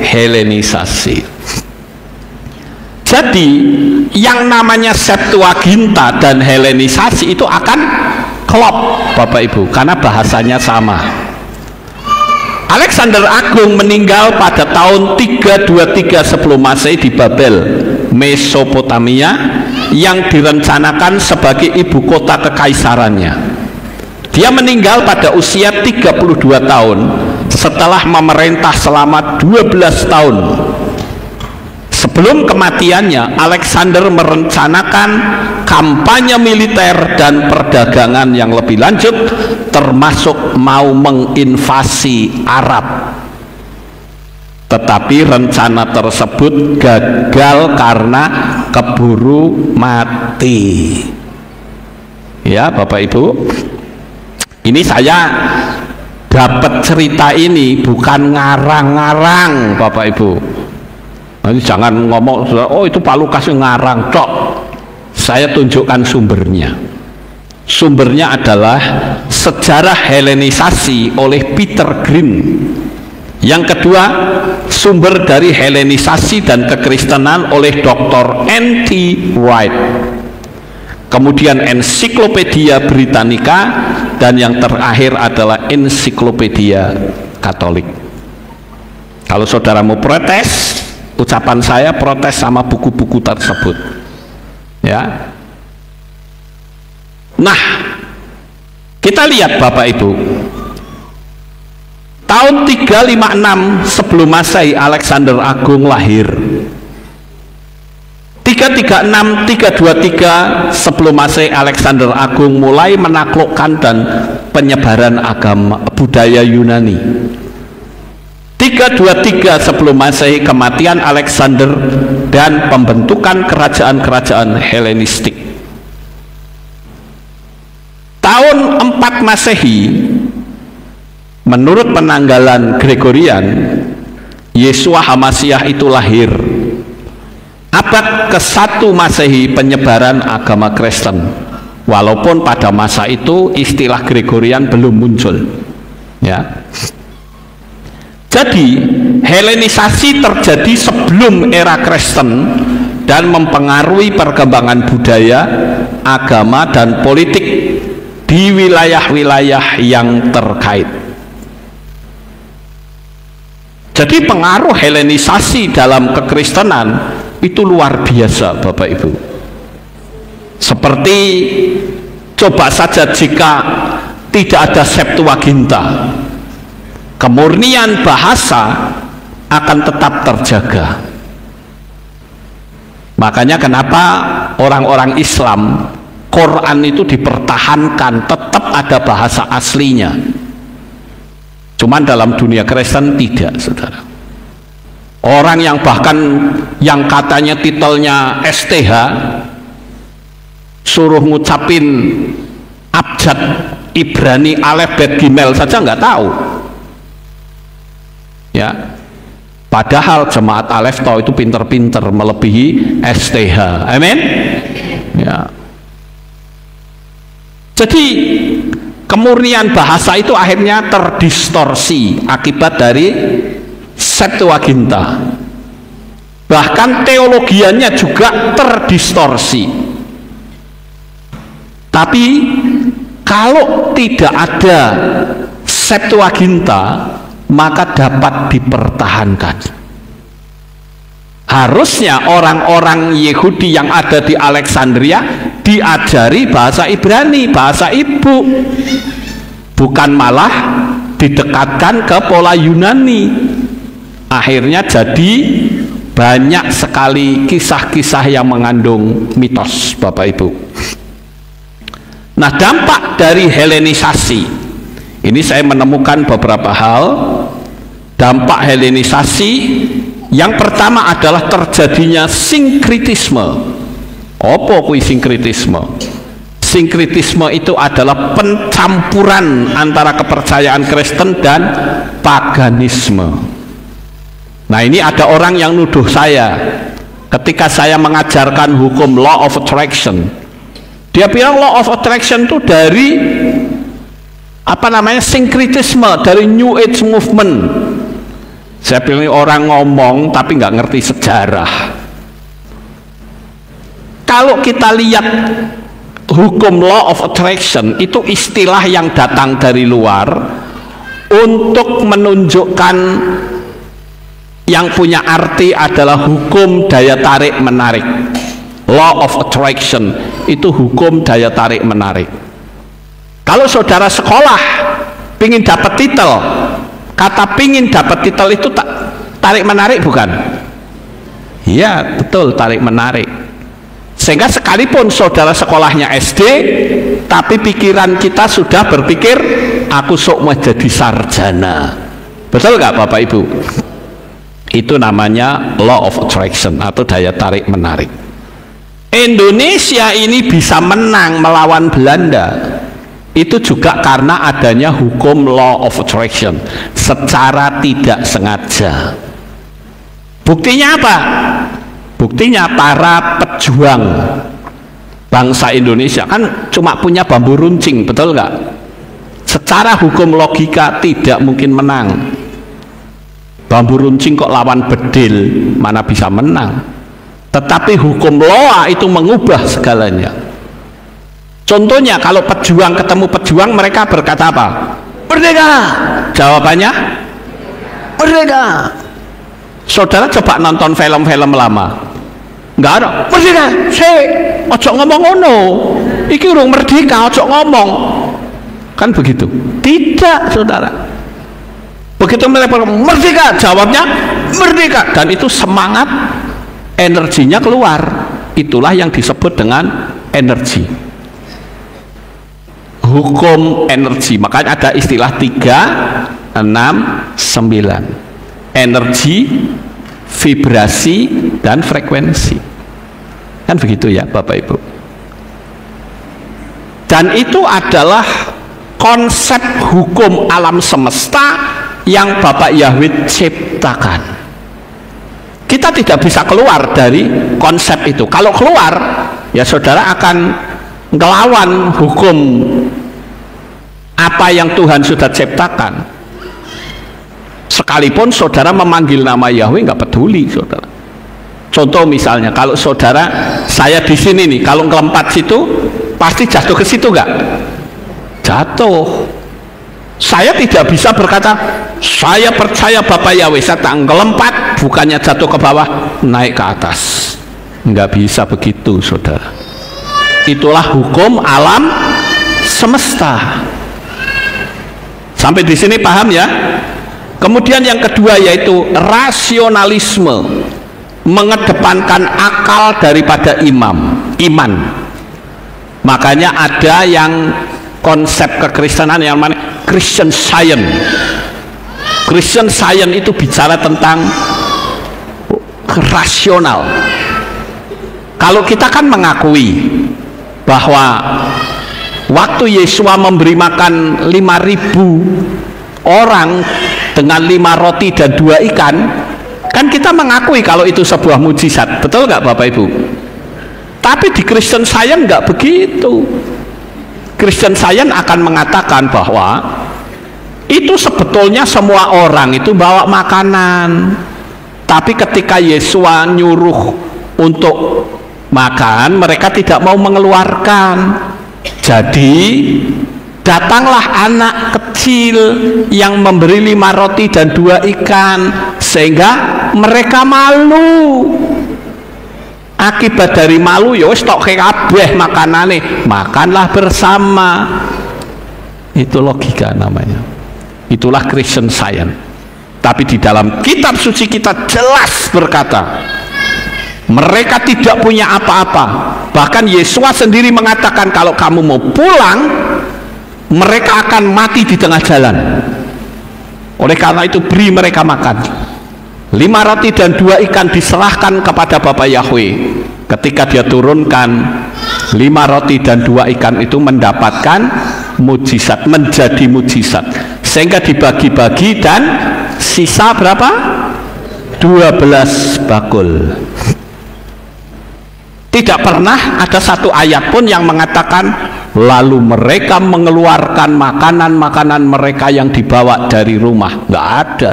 Helenisasi. Jadi yang namanya Septuaginta dan Helenisasi itu akan klop Bapak Ibu, karena bahasanya sama. Alexander Agung meninggal pada tahun 323 sebelum Masehi di Babel, Mesopotamia, yang direncanakan sebagai ibu kota kekaisarannya. Dia meninggal pada usia 32 tahun setelah memerintah selama 12 tahun. Sebelum kematiannya, Alexander merencanakan kampanye militer dan perdagangan yang lebih lanjut, termasuk mau menginvasi Arab. Tetapi rencana tersebut gagal karena keburu mati. Ya Bapak Ibu, ini saya dapat cerita ini bukan ngarang-ngarang Bapak Ibu. Nanti jangan ngomong, oh itu Pak Lukas ngarang, cok. Saya tunjukkan sumbernya. Sumbernya adalah Sejarah Helenisasi oleh Peter Green. Yang kedua, sumber dari Helenisasi dan kekristenan oleh Dr. N.T. Wright. Kemudian Ensiklopedia Britannica, dan yang terakhir adalah Ensiklopedia Katolik. Kalau saudara mau protes, ucapan saya protes sama buku-buku tersebut. Ya. Nah, kita lihat Bapak Ibu. Tahun 356 sebelum Masehi Alexander Agung lahir. 336, 323 sebelum Masehi Alexander Agung mulai menaklukkan dan penyebaran agama budaya Yunani. 323 sebelum Masehi kematian Alexander dan pembentukan kerajaan-kerajaan Helenistik. Tahun 4 Masehi menurut penanggalan Gregorian, Yesua HaMasiah itu lahir. Abad ke-1 Masehi penyebaran agama Kristen, walaupun pada masa itu istilah Gregorian belum muncul, ya. Jadi Helenisasi terjadi sebelum era Kristen dan mempengaruhi perkembangan budaya, agama, dan politik di wilayah-wilayah yang terkait. Jadi pengaruh Helenisasi dalam kekristenan itu luar biasa Bapak Ibu. Seperti coba saja jika tidak ada Septuaginta, kemurnian bahasa akan tetap terjaga. Makanya kenapa orang-orang Islam Quran itu dipertahankan, tetap ada bahasa aslinya. Cuman dalam dunia Kristen tidak, saudara. Orang yang bahkan yang katanya titelnya STH suruh ngucapin abjad Ibrani Alef Bet Gimel saja nggak tahu, ya. Padahal jemaat Alef tahu itu pinter-pinter melebihi STH, amin, ya. Jadi kemurnian bahasa itu akhirnya terdistorsi akibat dari Septuaginta. Bahkan teologiannya juga terdistorsi. Tapi kalau tidak ada Septuaginta, maka dapat dipertahankan. Harusnya orang-orang Yahudi yang ada di Alexandria diajari bahasa Ibrani, bahasa ibu, bukan malah didekatkan ke pola Yunani. Akhirnya jadi banyak sekali kisah-kisah yang mengandung mitos, Bapak Ibu. Nah, dampak dari Helenisasi ini saya menemukan beberapa hal. Dampak Helenisasi yang pertama adalah terjadinya sinkritisme. Apa kuwi sinkritisme? Sinkritisme itu adalah pencampuran antara kepercayaan Kristen dan paganisme. Nah, ini ada orang yang nuduh saya ketika saya mengajarkan hukum law of attraction. Dia bilang law of attraction itu dari sinkritisme, dari New Age movement. Saya bilang orang ngomong tapi nggak ngerti sejarah. Kalau kita lihat hukum law of attraction itu istilah yang datang dari luar untuk menunjukkan yang punya arti adalah hukum daya tarik menarik. Law of attraction itu hukum daya tarik menarik. Kalau saudara sekolah pingin dapat titel, kata pingin dapat titel itu tarik menarik bukan? Iya, betul, tarik menarik. Sehingga sekalipun saudara sekolahnya SD, tapi pikiran kita sudah berpikir aku sok mau jadi sarjana. Betul nggak Bapak Ibu? Itu namanya law of attraction atau daya tarik menarik. Indonesia ini bisa menang melawan Belanda itu juga karena adanya hukum law of attraction secara tidak sengaja. Buktinya apa? Buktinya para pejuang bangsa Indonesia kan cuma punya bambu runcing, betul nggak? Secara hukum logika tidak mungkin menang. Bambu runcing kok lawan bedil, mana bisa menang? Tetapi hukum loa itu mengubah segalanya. Contohnya kalau pejuang ketemu pejuang, mereka berkata apa? Merdeka. Jawabannya merdeka. Saudara coba nonton film-film lama, nggak ada merdeka, ojo ngomong ngono, iki urung merdeka, ojo ngomong, kan begitu? Tidak, saudara. Begitu mereka merdeka, jawabnya merdeka, dan itu semangat, energinya keluar. Itulah yang disebut dengan energi, hukum energi. Makanya ada istilah 3, 6, 9. Energi, vibrasi, dan frekuensi, kan begitu ya Bapak Ibu. Dan itu adalah konsep hukum alam semesta yang Bapak Yahweh ciptakan. Kita tidak bisa keluar dari konsep itu. Kalau keluar, ya saudara akan ngelawan hukum apa yang Tuhan sudah ciptakan. Sekalipun saudara memanggil nama Yahweh, nggak peduli, saudara. Contoh misalnya, kalau saudara, saya di sini nih, kalau ngelompat situ, pasti jatuh ke situ nggak? Jatuh. Saya tidak bisa berkata, saya percaya Bapak Yahweh, saya tak ngelompat, bukannya jatuh ke bawah, naik ke atas. Nggak bisa begitu, saudara. Itulah hukum alam semesta. Sampai di sini paham ya? Kemudian yang kedua yaitu rasionalisme, mengedepankan akal daripada iman. Makanya ada yang konsep kekristenan yang namanya Christian Science. Christian Science itu bicara tentang rasional. Kalau kita kan mengakui bahwa waktu Yesus memberi makan 5.000 orang dengan 5 roti dan 2 ikan, kan kita mengakui kalau itu sebuah mujizat, betul nggak Bapak Ibu? Tapi di Christian Science nggak begitu. Christian Science akan mengatakan bahwa itu sebetulnya semua orang itu bawa makanan, tapi ketika Yesus nyuruh untuk makan, mereka tidak mau mengeluarkan. Jadi datanglah anak kecil yang memberi 5 roti dan 2 ikan, sehingga mereka malu. Akibat dari malu, ya wis tok kabeh makanane, makanlah bersama. Itu logika namanya. Itulah Christian Science. Tapi di dalam kitab suci kita jelas berkata, mereka tidak punya apa-apa. Bahkan Yesus sendiri mengatakan kalau kamu mau pulang, mereka akan mati di tengah jalan. Oleh karena itu beri mereka makan. 5 roti dan 2 ikan diserahkan kepada Bapak Yahweh. Ketika dia turunkan 5 roti dan 2 ikan itu mendapatkan mujizat, menjadi mujizat, sehingga dibagi-bagi dan sisa berapa? 12 bakul. Tidak pernah ada satu ayat pun yang mengatakan lalu mereka mengeluarkan makanan-makanan mereka yang dibawa dari rumah. Nggak ada.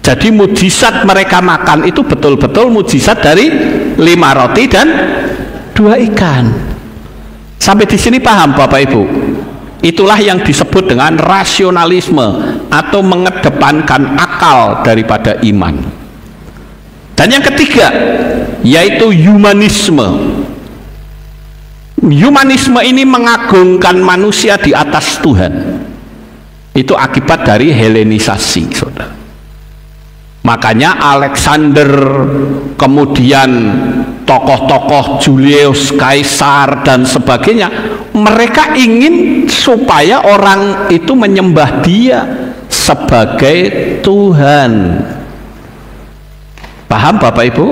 Jadi mujizat mereka makan itu betul-betul mujizat dari 5 roti dan 2 ikan. Sampai di sini paham Bapak Ibu? Itulah yang disebut dengan rasionalisme atau mengedepankan akal daripada iman. Dan yang ketiga yaitu humanisme. Humanisme ini mengagungkan manusia di atas Tuhan. Itu akibat dari Helenisasi, saudara. Makanya Alexander, kemudian tokoh-tokoh Julius Caesar dan sebagainya, mereka ingin supaya orang itu menyembah dia sebagai Tuhan. Paham Bapak Ibu?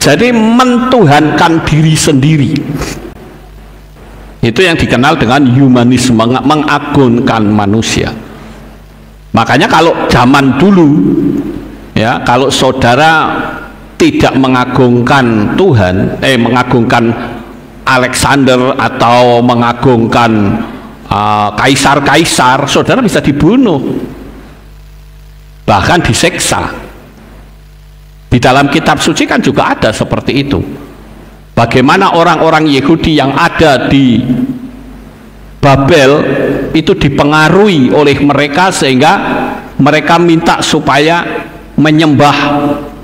Jadi mentuhankan diri sendiri. Itu yang dikenal dengan humanisme, mengagungkan manusia. Makanya kalau zaman dulu, ya, kalau saudara tidak mengagungkan Tuhan, mengagungkan Alexander atau mengagungkan kaisar-kaisar, saudara bisa dibunuh, bahkan diseksa. Di dalam kitab suci kan juga ada seperti itu. Bagaimana orang-orang Yahudi yang ada di Babel itu dipengaruhi oleh mereka, sehingga mereka minta supaya menyembah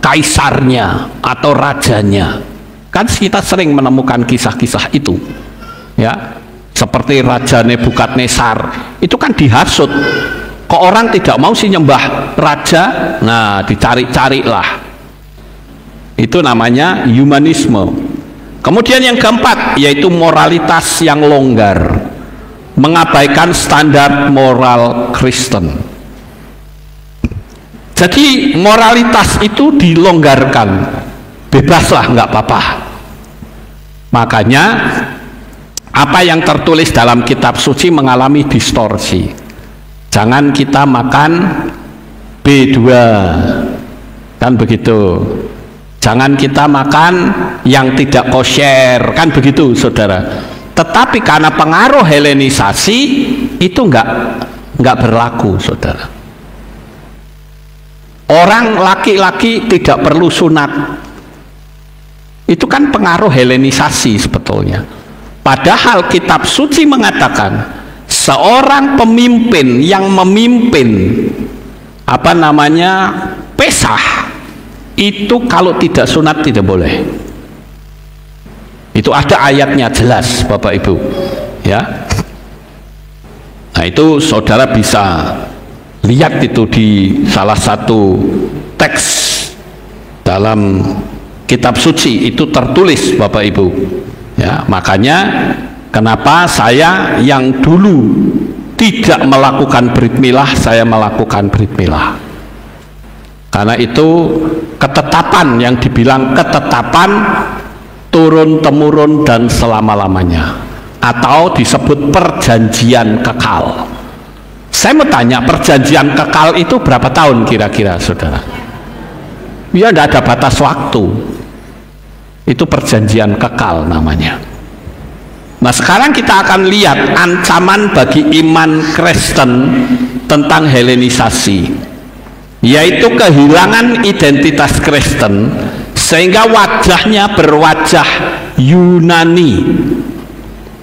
kaisarnya atau rajanya. Kan kita sering menemukan kisah-kisah itu, ya, seperti Raja Nebukadnezar itu kan dihasut, kok orang tidak mau sih nyembah raja, nah dicari-carilah, itu namanya humanisme. Kemudian yang keempat yaitu moralitas yang longgar, mengabaikan standar moral Kristen. Jadi moralitas itu dilonggarkan, bebaslah, nggak apa-apa. Makanya apa yang tertulis dalam kitab suci mengalami distorsi. Jangan kita makan B2, kan begitu. Jangan kita makan yang tidak kosher, kan begitu saudara. Tetapi karena pengaruh Helenisasi itu nggak berlaku saudara. Orang laki-laki tidak perlu sunat, itu kan pengaruh Helenisasi sebetulnya. Padahal kitab suci mengatakan seorang pemimpin yang memimpin Pesah itu kalau tidak sunat tidak boleh. Itu ada ayatnya jelas Bapak Ibu, ya. Nah itu saudara bisa lihat itu di salah satu teks dalam kitab suci itu tertulis Bapak Ibu, ya. Makanya kenapa saya yang dulu tidak melakukan brit milah, saya melakukan brit milah. Karena itu ketetapan yang dibilang ketetapan turun-temurun dan selama-lamanya, atau disebut perjanjian kekal. Saya mau tanya, perjanjian kekal itu berapa tahun kira-kira saudara? Ya tidak ada batas waktu. Itu perjanjian kekal namanya. Nah sekarang kita akan lihat ancaman bagi iman Kristen tentang Helenisasi, yaitu kehilangan identitas Kristen sehingga wajahnya berwajah Yunani.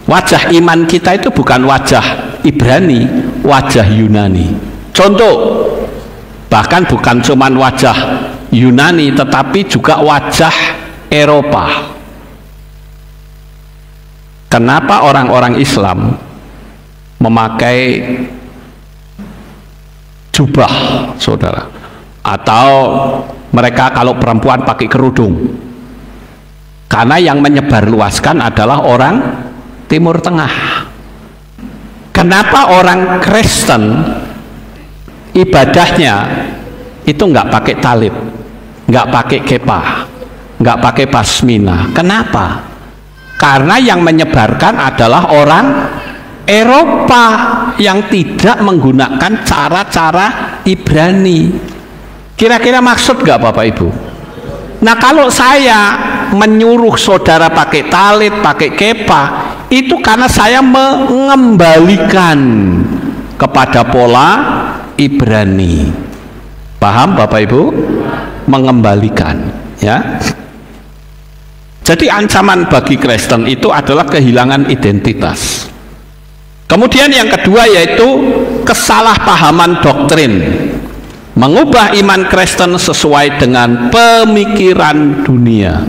Wajah iman kita itu bukan wajah Ibrani, wajah Yunani. Contoh, bahkan bukan cuman wajah Yunani tetapi juga wajah Eropa. Kenapa orang-orang Islam memakai jubah saudara, atau mereka kalau perempuan pakai kerudung? Karena yang menyebarluaskan adalah orang Timur Tengah. Kenapa orang Kristen ibadahnya itu nggak pakai talit, nggak pakai kepah, nggak pakai pasmina? Kenapa? Karena yang menyebarkan adalah orang Eropa yang tidak menggunakan cara-cara Ibrani. Kira-kira maksud nggak Bapak Ibu? Nah kalau saya menyuruh saudara pakai talit, pakai kepah, itu karena saya mengembalikan kepada pola Ibrani. Paham Bapak Ibu? Mengembalikan, ya. Jadi ancaman bagi Kristen itu adalah kehilangan identitas. Kemudian yang kedua yaitu kesalahpahaman doktrin, mengubah iman Kristen sesuai dengan pemikiran dunia.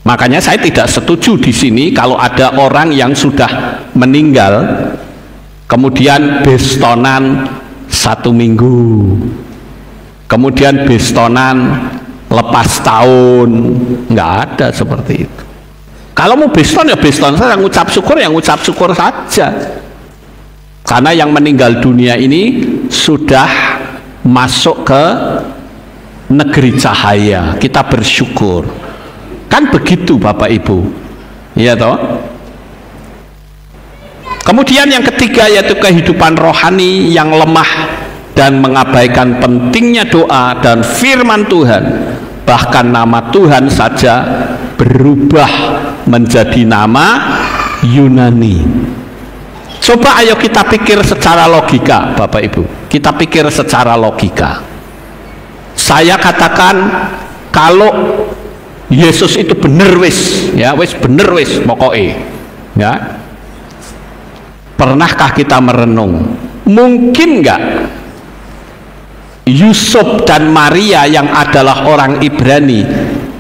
Makanya saya tidak setuju di sini kalau ada orang yang sudah meninggal kemudian bestonan 1 minggu, kemudian bestonan lepas tahun. Nggak ada seperti itu. Kalau mau beston ya beston saja, ngucap syukur ya ngucap syukur saja. Karena yang meninggal dunia ini sudah masuk ke negeri cahaya, kita bersyukur. Kan begitu Bapak Ibu, iya toh? Kemudian yang ketiga yaitu kehidupan rohani yang lemah dan mengabaikan pentingnya doa dan firman Tuhan. Bahkan nama Tuhan saja berubah menjadi nama Yunani. Coba ayo kita pikir secara logika Bapak Ibu. Kita pikir secara logika. Saya katakan kalau Yesus itu bener wis, ya wis bener wis pokoknya, ya. Pernahkah kita merenung? Mungkin nggak Yusuf dan Maria yang adalah orang Ibrani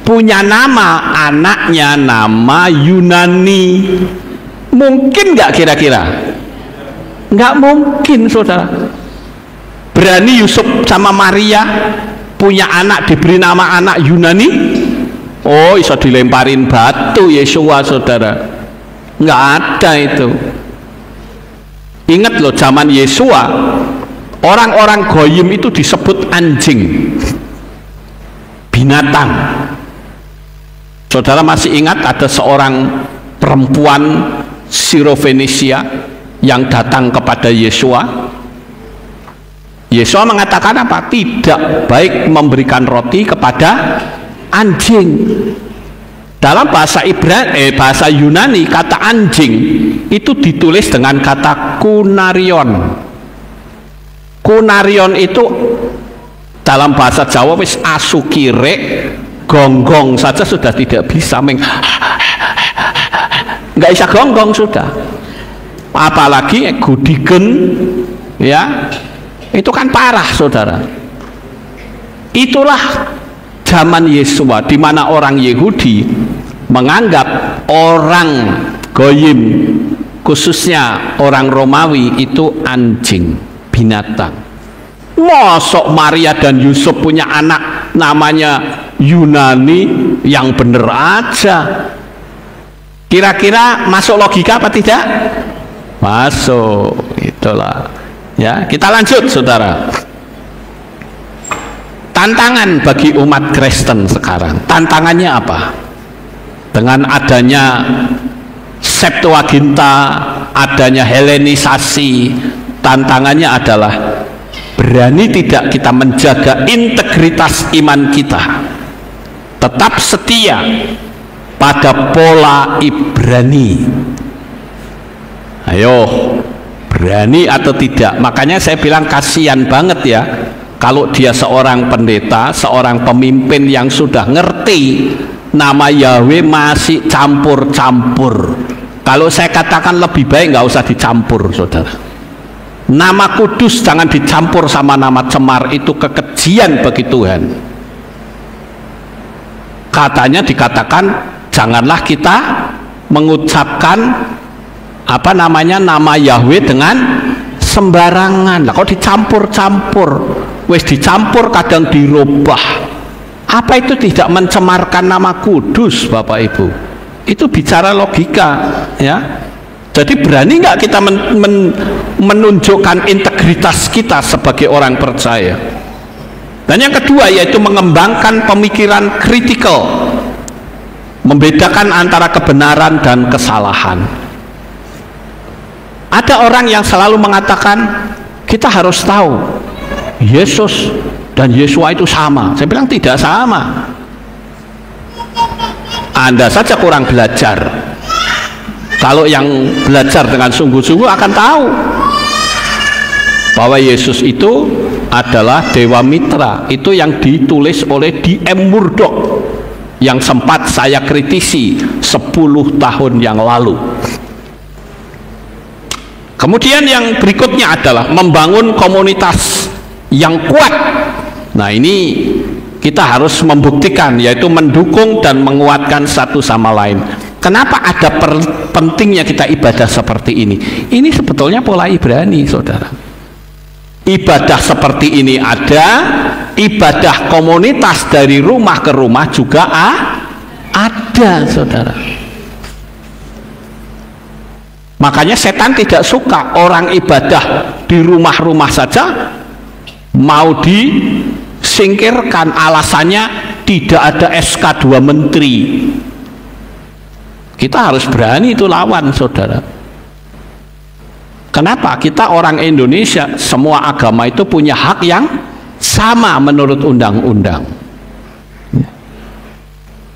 punya nama anaknya nama Yunani. Mungkin nggak kira-kira? Nggak mungkin, saudara. Berani Yusuf sama Maria punya anak diberi nama anak Yunani? Oh, bisa dilemparin batu Yesua, saudara. Nggak ada itu. Ingat loh, zaman Yesua orang-orang goyim itu disebut anjing, binatang. Saudara masih ingat ada seorang perempuan Sirofenisia yang datang kepada Yesua? Yesua mengatakan apa? Tidak baik memberikan roti kepada anjing. Dalam bahasa bahasa Yunani, kata anjing itu ditulis dengan kata kunarion. Kunarion itu dalam bahasa Jawa wis asu kirek, gonggong saja sudah tidak bisa, nggak bisa gonggong sudah, apalagi gudigen, ya itu kan parah, saudara. Itulah zaman Yesua, di mana orang Yahudi menganggap orang goyim, khususnya orang Romawi, itu anjing, binatang. Mosok Maria dan Yusuf punya anak namanya Yunani, yang bener aja. Kira-kira masuk logika apa tidak? Masuk, itulah. Ya, kita lanjut, saudara. Tantangan bagi umat Kristen sekarang, tantangannya apa? Dengan adanya Septuaginta, adanya Helenisasi, tantangannya adalah berani tidak kita menjaga integritas iman kita, tetap setia pada pola Ibrani. Ayo, berani atau tidak? Makanya saya bilang kasihan banget ya kalau dia seorang pendeta, seorang pemimpin yang sudah ngerti nama Yahweh masih campur-campur. Kalau saya katakan lebih baik nggak usah dicampur, saudara. Nama kudus jangan dicampur sama nama cemar, itu kekejian bagi Tuhan. Katanya dikatakan janganlah kita mengucapkan apa namanya nama Yahweh dengan sembarangan. Lah kok dicampur-campur? Wes dicampur kadang dirubah. Apa itu tidak mencemarkan nama kudus, Bapak Ibu? Itu bicara logika, ya. Jadi berani nggak kita menunjukkan integritas kita sebagai orang percaya? Dan yang kedua yaitu mengembangkan pemikiran kritikal, membedakan antara kebenaran dan kesalahan. Ada orang yang selalu mengatakan kita harus tahu Yesus dan Yesua itu sama. Saya bilang tidak sama. Anda saja kurang belajar. Kalau yang belajar dengan sungguh-sungguh akan tahu bahwa Yesus itu adalah Dewa Mitra. Itu yang ditulis oleh D.M. Murdoch yang sempat saya kritisi 10 tahun yang lalu. Kemudian yang berikutnya adalah membangun komunitas yang kuat. Nah, ini kita harus membuktikan, yaitu mendukung dan menguatkan satu sama lain. Kenapa ada pentingnya kita ibadah seperti ini? Ini sebetulnya pola Ibrani, saudara. Ibadah seperti ini ada, ibadah komunitas dari rumah ke rumah juga ada, saudara. Makanya setan tidak suka orang ibadah di rumah-rumah saja mau disingkirkan, alasannya tidak ada SK 2 menteri. Kita harus berani itu lawan, saudara. Kenapa? Kita orang Indonesia, semua agama itu punya hak yang sama menurut undang-undang.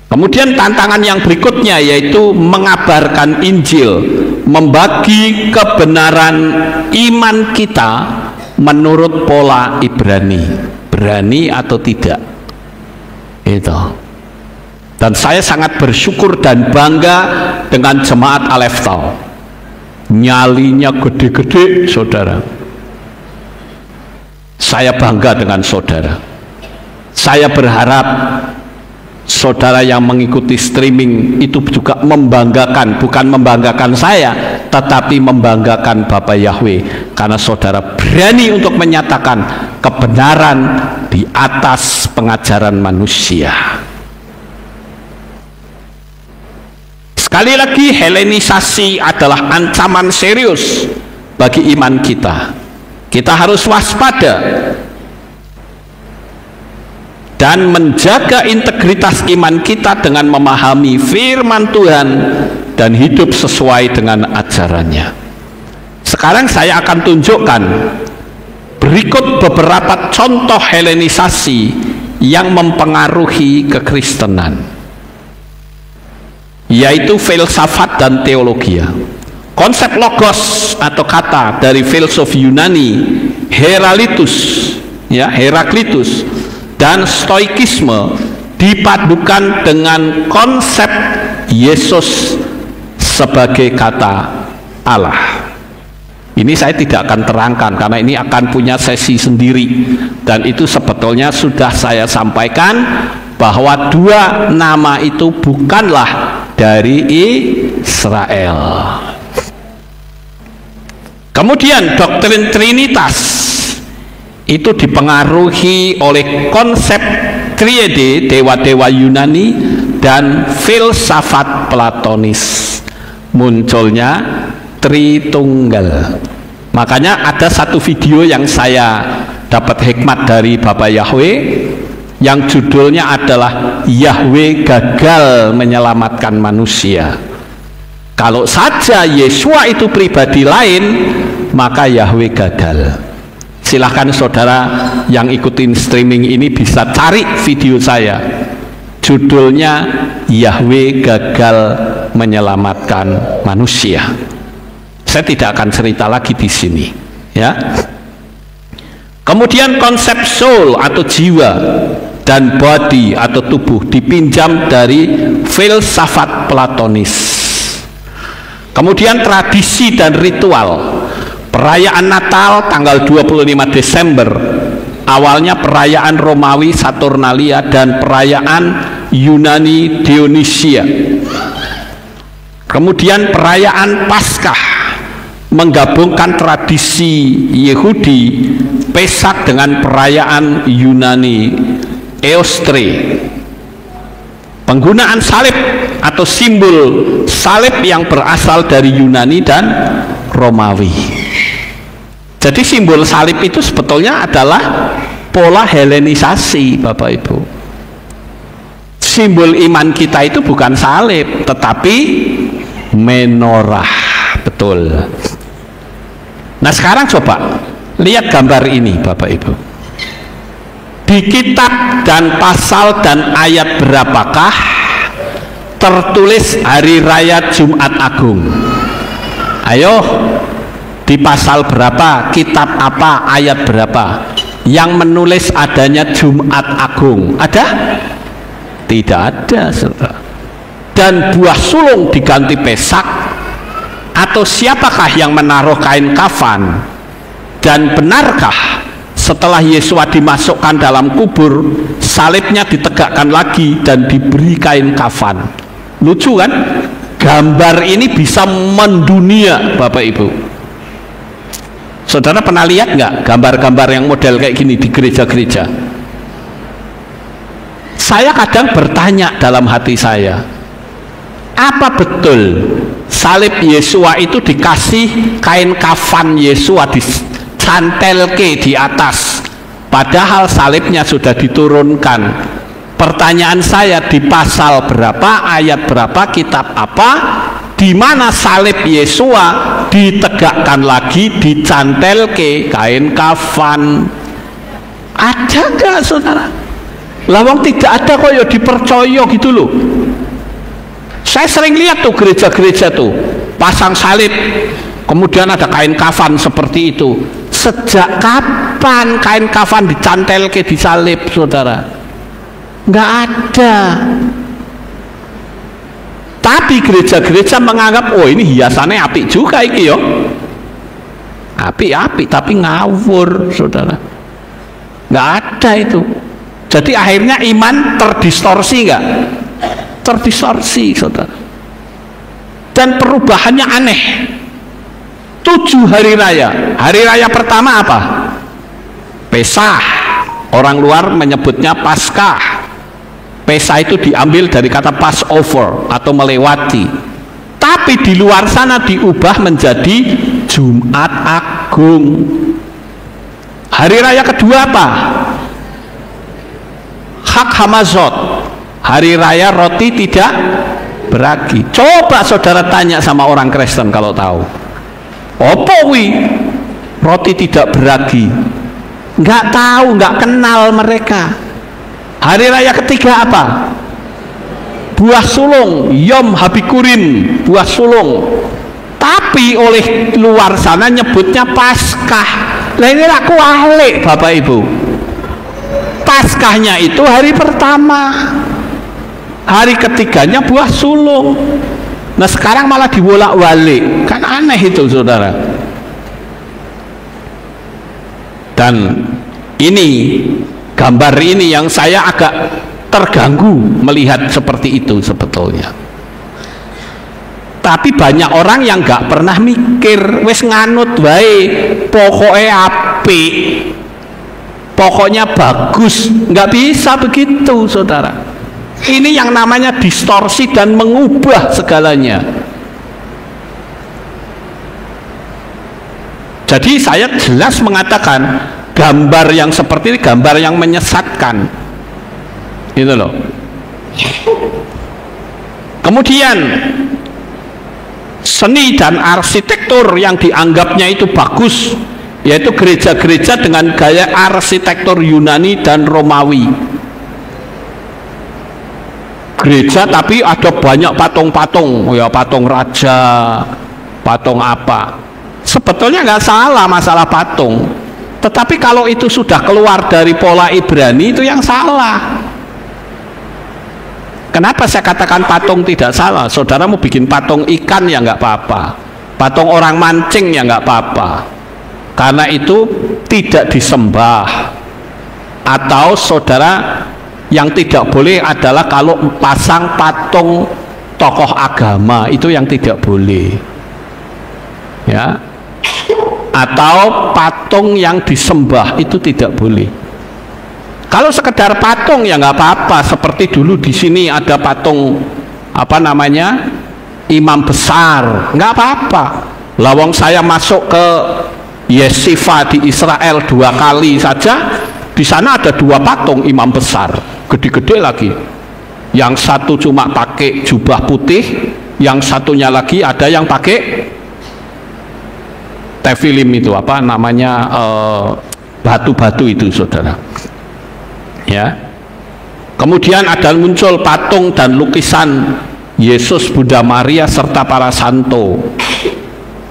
Kemudian tantangan yang berikutnya yaitu mengabarkan Injil, membagi kebenaran iman kita menurut pola Ibrani. Berani atau tidak? Itu. Dan saya sangat bersyukur dan bangga dengan jemaat Aleftau. Nyalinya gede-gede, saudara. Saya bangga dengan saudara. Saya berharap saudara yang mengikuti streaming itu juga membanggakan, bukan membanggakan saya, tetapi membanggakan Bapak Yahweh, karena saudara berani untuk menyatakan kebenaran di atas pengajaran manusia. Sekali lagi, Helenisasi adalah ancaman serius bagi iman kita. Kita harus waspada dan menjaga integritas iman kita dengan memahami firman Tuhan dan hidup sesuai dengan ajarannya. Sekarang saya akan tunjukkan berikut beberapa contoh Helenisasi yang mempengaruhi kekristenan, yaitu filsafat dan teologia. Konsep logos atau kata dari filsuf Yunani Heraklitus dan stoikisme dipadukan dengan konsep Yesus sebagai kata Allah. Ini saya tidak akan terangkan karena ini akan punya sesi sendiri, dan itu sebetulnya sudah saya sampaikan bahwa dua nama itu bukanlah dari Israel. Kemudian doktrin Trinitas itu dipengaruhi oleh konsep triade, dewa-dewa Yunani, dan filsafat Platonis. Munculnya Tritunggal. Makanya ada satu video yang saya dapat hikmat dari Bapak Yahweh yang judulnya adalah Yahweh gagal menyelamatkan manusia. Kalau saja Yesua itu pribadi lain, maka Yahweh gagal. Silahkan saudara yang ikutin streaming ini bisa cari video saya, judulnya Yahweh gagal menyelamatkan manusia. Saya tidak akan cerita lagi di sini, ya. Kemudian konsep soul atau jiwa dan body atau tubuh dipinjam dari filsafat Platonis. Kemudian tradisi dan ritual. Perayaan Natal tanggal 25 Desember, awalnya perayaan Romawi Saturnalia dan perayaan Yunani Dionysia. Kemudian perayaan Paskah menggabungkan tradisi Yahudi Pesak dengan perayaan Yunani Eostre. Penggunaan salib atau simbol salib yang berasal dari Yunani dan Romawi. Jadi simbol salib itu sebetulnya adalah pola Helenisasi, Bapak Ibu. Simbol iman kita itu bukan salib, tetapi menorah. Betul. Nah sekarang coba lihat gambar ini, Bapak Ibu. Di kitab dan pasal dan ayat berapakah tertulis hari raya Jumat Agung? Ayo, di pasal berapa, kitab apa, ayat berapa yang menulis adanya Jumat Agung? Ada? Tidak ada, saudara. Dan buah sulung diganti Pesak, atau siapakah yang menaruh kain kafan? Dan benarkah setelah Yesus dimasukkan dalam kubur, salibnya ditegakkan lagi dan diberi kain kafan? Lucu kan? Gambar ini bisa mendunia, Bapak Ibu. Saudara pernah lihat nggak gambar-gambar yang model kayak gini di gereja-gereja? Saya kadang bertanya dalam hati saya, apa betul salib Yesua itu dikasih kain kafan Yesua dicantelke di atas, padahal salibnya sudah diturunkan? Pertanyaan saya, di pasal berapa, ayat berapa, kitab apa, di mana salib Yesua ditegakkan lagi, dicantelke kain kafan? Ada nggak, saudara? Lawang tidak ada kok ya dipercaya gitu loh. Saya sering lihat tuh gereja-gereja tuh pasang salib, kemudian ada kain kafan seperti itu. Sejak kapan kain kafan dicantelke di salib, saudara? Nggak ada. Tapi gereja-gereja menganggap, oh ini hiasannya apik juga iki yo. Apik-apik, tapi ngawur, saudara. nggak ada itu. Jadi akhirnya iman terdistorsi nggak? Terdistorsi, saudara. Dan perubahannya aneh. 7 hari raya. Hari raya pertama apa? Pesah. Orang luar menyebutnya Paskah. Pesah itu diambil dari kata Passover atau melewati. Tapi di luar sana diubah menjadi Jumat Agung. Hari raya kedua apa? Hak Hamazot, hari raya roti tidak beragi. Coba saudara tanya sama orang Kristen kalau tahu. Apa wi? Roti tidak beragi. Nggak tahu, nggak kenal mereka. Hari raya ketiga apa? Buah sulung, Yom Habikurim, buah sulung. Tapi oleh luar sana nyebutnya Paskah. Lah ini aku ahli, Bapak Ibu. Paskahnya itu hari pertama, hari ketiganya buah sulung. Nah sekarang malah dibolak-balik, kan aneh itu saudara. Dan ini gambar ini yang saya agak terganggu melihat seperti itu sebetulnya. Tapi banyak orang yang nggak pernah mikir, wes nganut wae, pokoknya apik, pokoknya bagus. Nggak bisa begitu saudara. Ini yang namanya distorsi dan mengubah segalanya. Jadi saya jelas mengatakan gambar yang seperti ini gambar yang menyesatkan, gitu loh. Kemudian seni dan arsitektur yang dianggapnya itu bagus, yaitu gereja-gereja dengan gaya arsitektur Yunani dan Romawi. Gereja tapi ada banyak patung-patung, ya patung raja, patung apa. Sebetulnya nggak salah masalah patung, tetapi kalau itu sudah keluar dari pola Ibrani itu yang salah. Kenapa saya katakan patung tidak salah? Saudara mau bikin patung ikan ya nggak apa-apa, patung orang mancing ya nggak apa-apa, karena itu tidak disembah. Atau saudara, yang tidak boleh adalah kalau pasang patung tokoh agama, itu yang tidak boleh, ya. Atau patung yang disembah itu tidak boleh. Kalau sekedar patung ya nggak apa-apa. Seperti dulu di sini ada patung apa namanya, imam besar, nggak apa-apa. Lawang saya masuk ke Yeshiva di Israel 2 kali saja, di sana ada 2 patung imam besar, gede-gede lagi. Yang satu cuma pakai jubah putih, yang satunya lagi ada yang pakai tefilim itu apa namanya, batu-batu itu saudara, ya. Kemudian ada muncul patung dan lukisan Yesus, Bunda Maria serta para santo.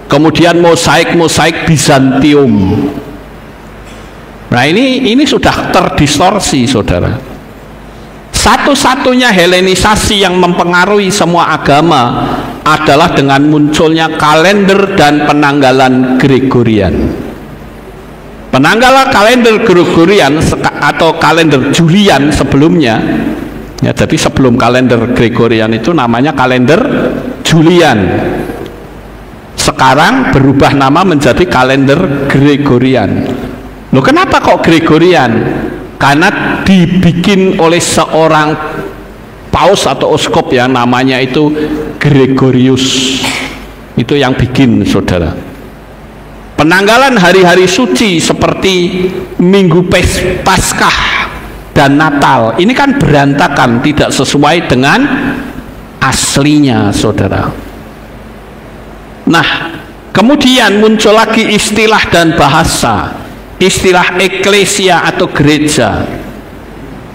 Kemudian mosaik Bizantium. Nah ini sudah terdistorsi saudara. Satu-satunya Helenisasi yang mempengaruhi semua agama adalah dengan munculnya kalender dan penanggalan Gregorian. Penanggalan kalender Gregorian atau kalender Julian sebelumnya, ya, tapi sebelum kalender Gregorian itu namanya kalender Julian. Sekarang berubah nama menjadi kalender Gregorian. Loh, kenapa kok Gregorian? Karena dibikin oleh seorang paus atau uskup yang namanya itu Gregorius. Itu yang bikin saudara. Penanggalan hari-hari suci seperti Minggu Paskah dan Natal ini kan berantakan, tidak sesuai dengan aslinya saudara. Nah, kemudian muncul lagi istilah dan bahasa, istilah eklesia atau gereja.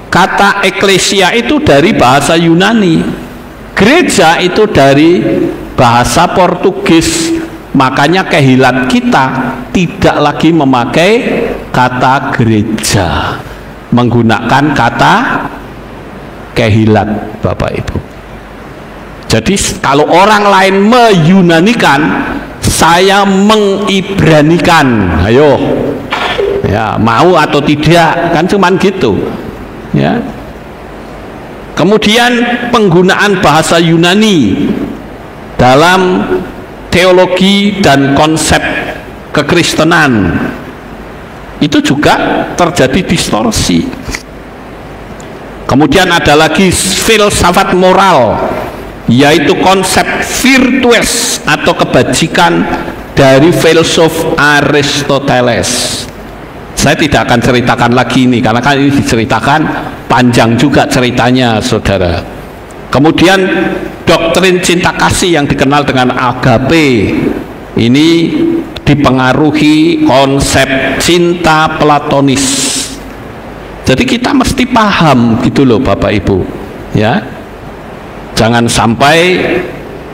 Kata eklesia itu dari bahasa Yunani, gereja itu dari bahasa Portugis. Makanya kehilat kita tidak lagi memakai kata gereja, menggunakan kata kehilat, Bapak Ibu. Jadi kalau orang lain meyunanikan, saya mengibranikan. Ayo, ya, mau atau tidak, kan cuman gitu ya. Kemudian penggunaan bahasa Yunani dalam teologi dan konsep kekristenan itu juga terjadi distorsi. Kemudian ada lagi filsafat moral, yaitu konsep virtues atau kebajikan dari filsuf Aristoteles. Saya tidak akan ceritakan lagi ini karena kan ini diceritakan panjang juga ceritanya, saudara. Kemudian doktrin cinta kasih yang dikenal dengan agape ini dipengaruhi konsep cinta platonis. Jadi kita mesti paham gitu loh Bapak Ibu ya. Jangan sampai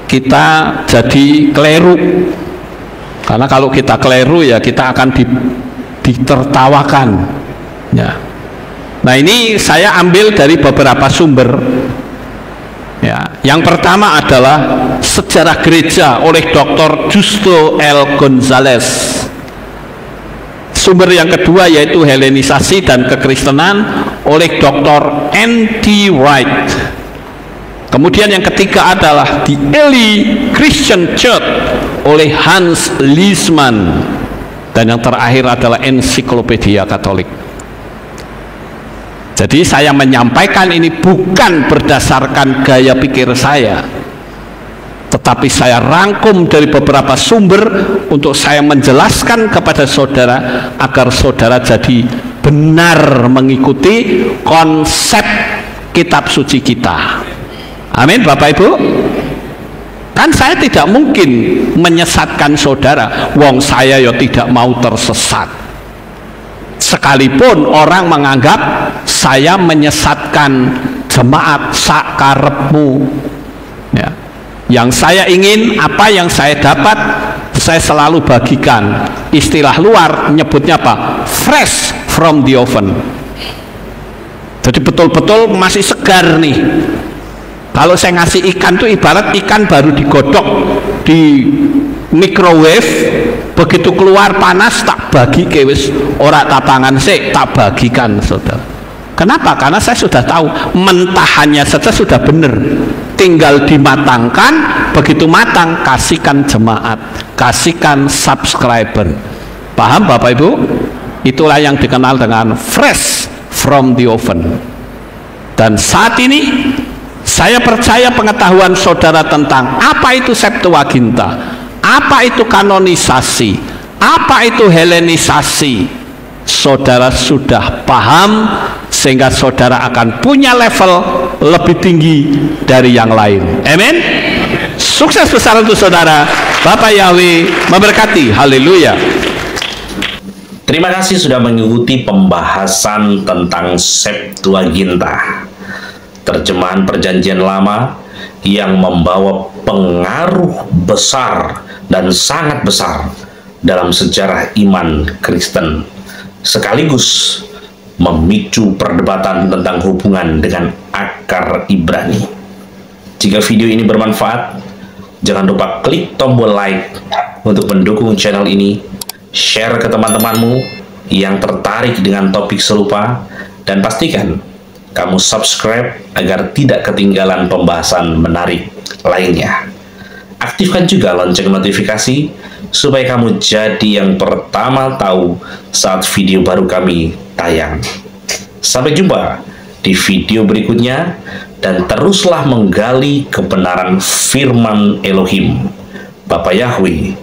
kita jadi keliru, karena kalau kita keliru ya kita akan ditertawakan ya. Nah, ini saya ambil dari beberapa sumber ya. Yang pertama adalah Sejarah Gereja oleh Dr. Justo L. Gonzalez. Sumber yang kedua yaitu Helenisasi dan Kekristenan oleh Dr. N.T. Wright. Kemudian yang ketiga adalah The Early Christian Church oleh Hans Liesmann. Dan yang terakhir adalah Ensiklopedia Katolik. Jadi saya menyampaikan ini bukan berdasarkan gaya pikir saya, tetapi saya rangkum dari beberapa sumber untuk saya menjelaskan kepada saudara agar saudara jadi benar mengikuti konsep kitab suci kita. Amin Bapak Ibu. Kan saya tidak mungkin menyesatkan saudara, wong saya ya tidak mau tersesat. Sekalipun orang menganggap saya menyesatkan jemaat sakarepmu ya. Yang saya ingin, apa yang saya dapat, saya selalu bagikan. Istilah luar nyebutnya apa? Fresh from the oven. Jadi betul-betul masih segar nih. Kalau saya ngasih ikan tuh ibarat ikan baru digodok di microwave, begitu keluar panas tak bagi kewis ora tapangan sik tak bagikan saudara. Kenapa? Karena saya sudah tahu mentahannya saja sudah benar, tinggal dimatangkan, begitu matang kasihkan jemaat, kasihkan subscriber. Paham Bapak Ibu? Itulah yang dikenal dengan fresh from the oven. Dan saat ini saya percaya pengetahuan saudara tentang apa itu Septuaginta, apa itu kanonisasi, apa itu Helenisasi, saudara sudah paham, sehingga saudara akan punya level lebih tinggi dari yang lain. Amin. Sukses besar untuk saudara. Bapak Yahweh memberkati. Haleluya. Terima kasih sudah mengikuti pembahasan tentang Septuaginta, terjemahan Perjanjian Lama yang membawa pengaruh besar dan sangat besar dalam sejarah iman Kristen, sekaligus memicu perdebatan tentang hubungan dengan akar Ibrani. Jika video ini bermanfaat, jangan lupa klik tombol like untuk mendukung channel ini, share ke teman-temanmu yang tertarik dengan topik serupa, dan pastikan kamu subscribe agar tidak ketinggalan pembahasan menarik lainnya. Aktifkan juga lonceng notifikasi supaya kamu jadi yang pertama tahu saat video baru kami tayang. Sampai jumpa di video berikutnya, dan teruslah menggali kebenaran firman Elohim. Bapa Yahweh,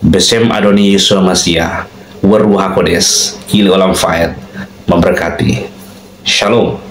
Besem Adoni Yeshua Mashiach, Waruha Kodes, Hili Olam Fayed, memberkati. Shalom.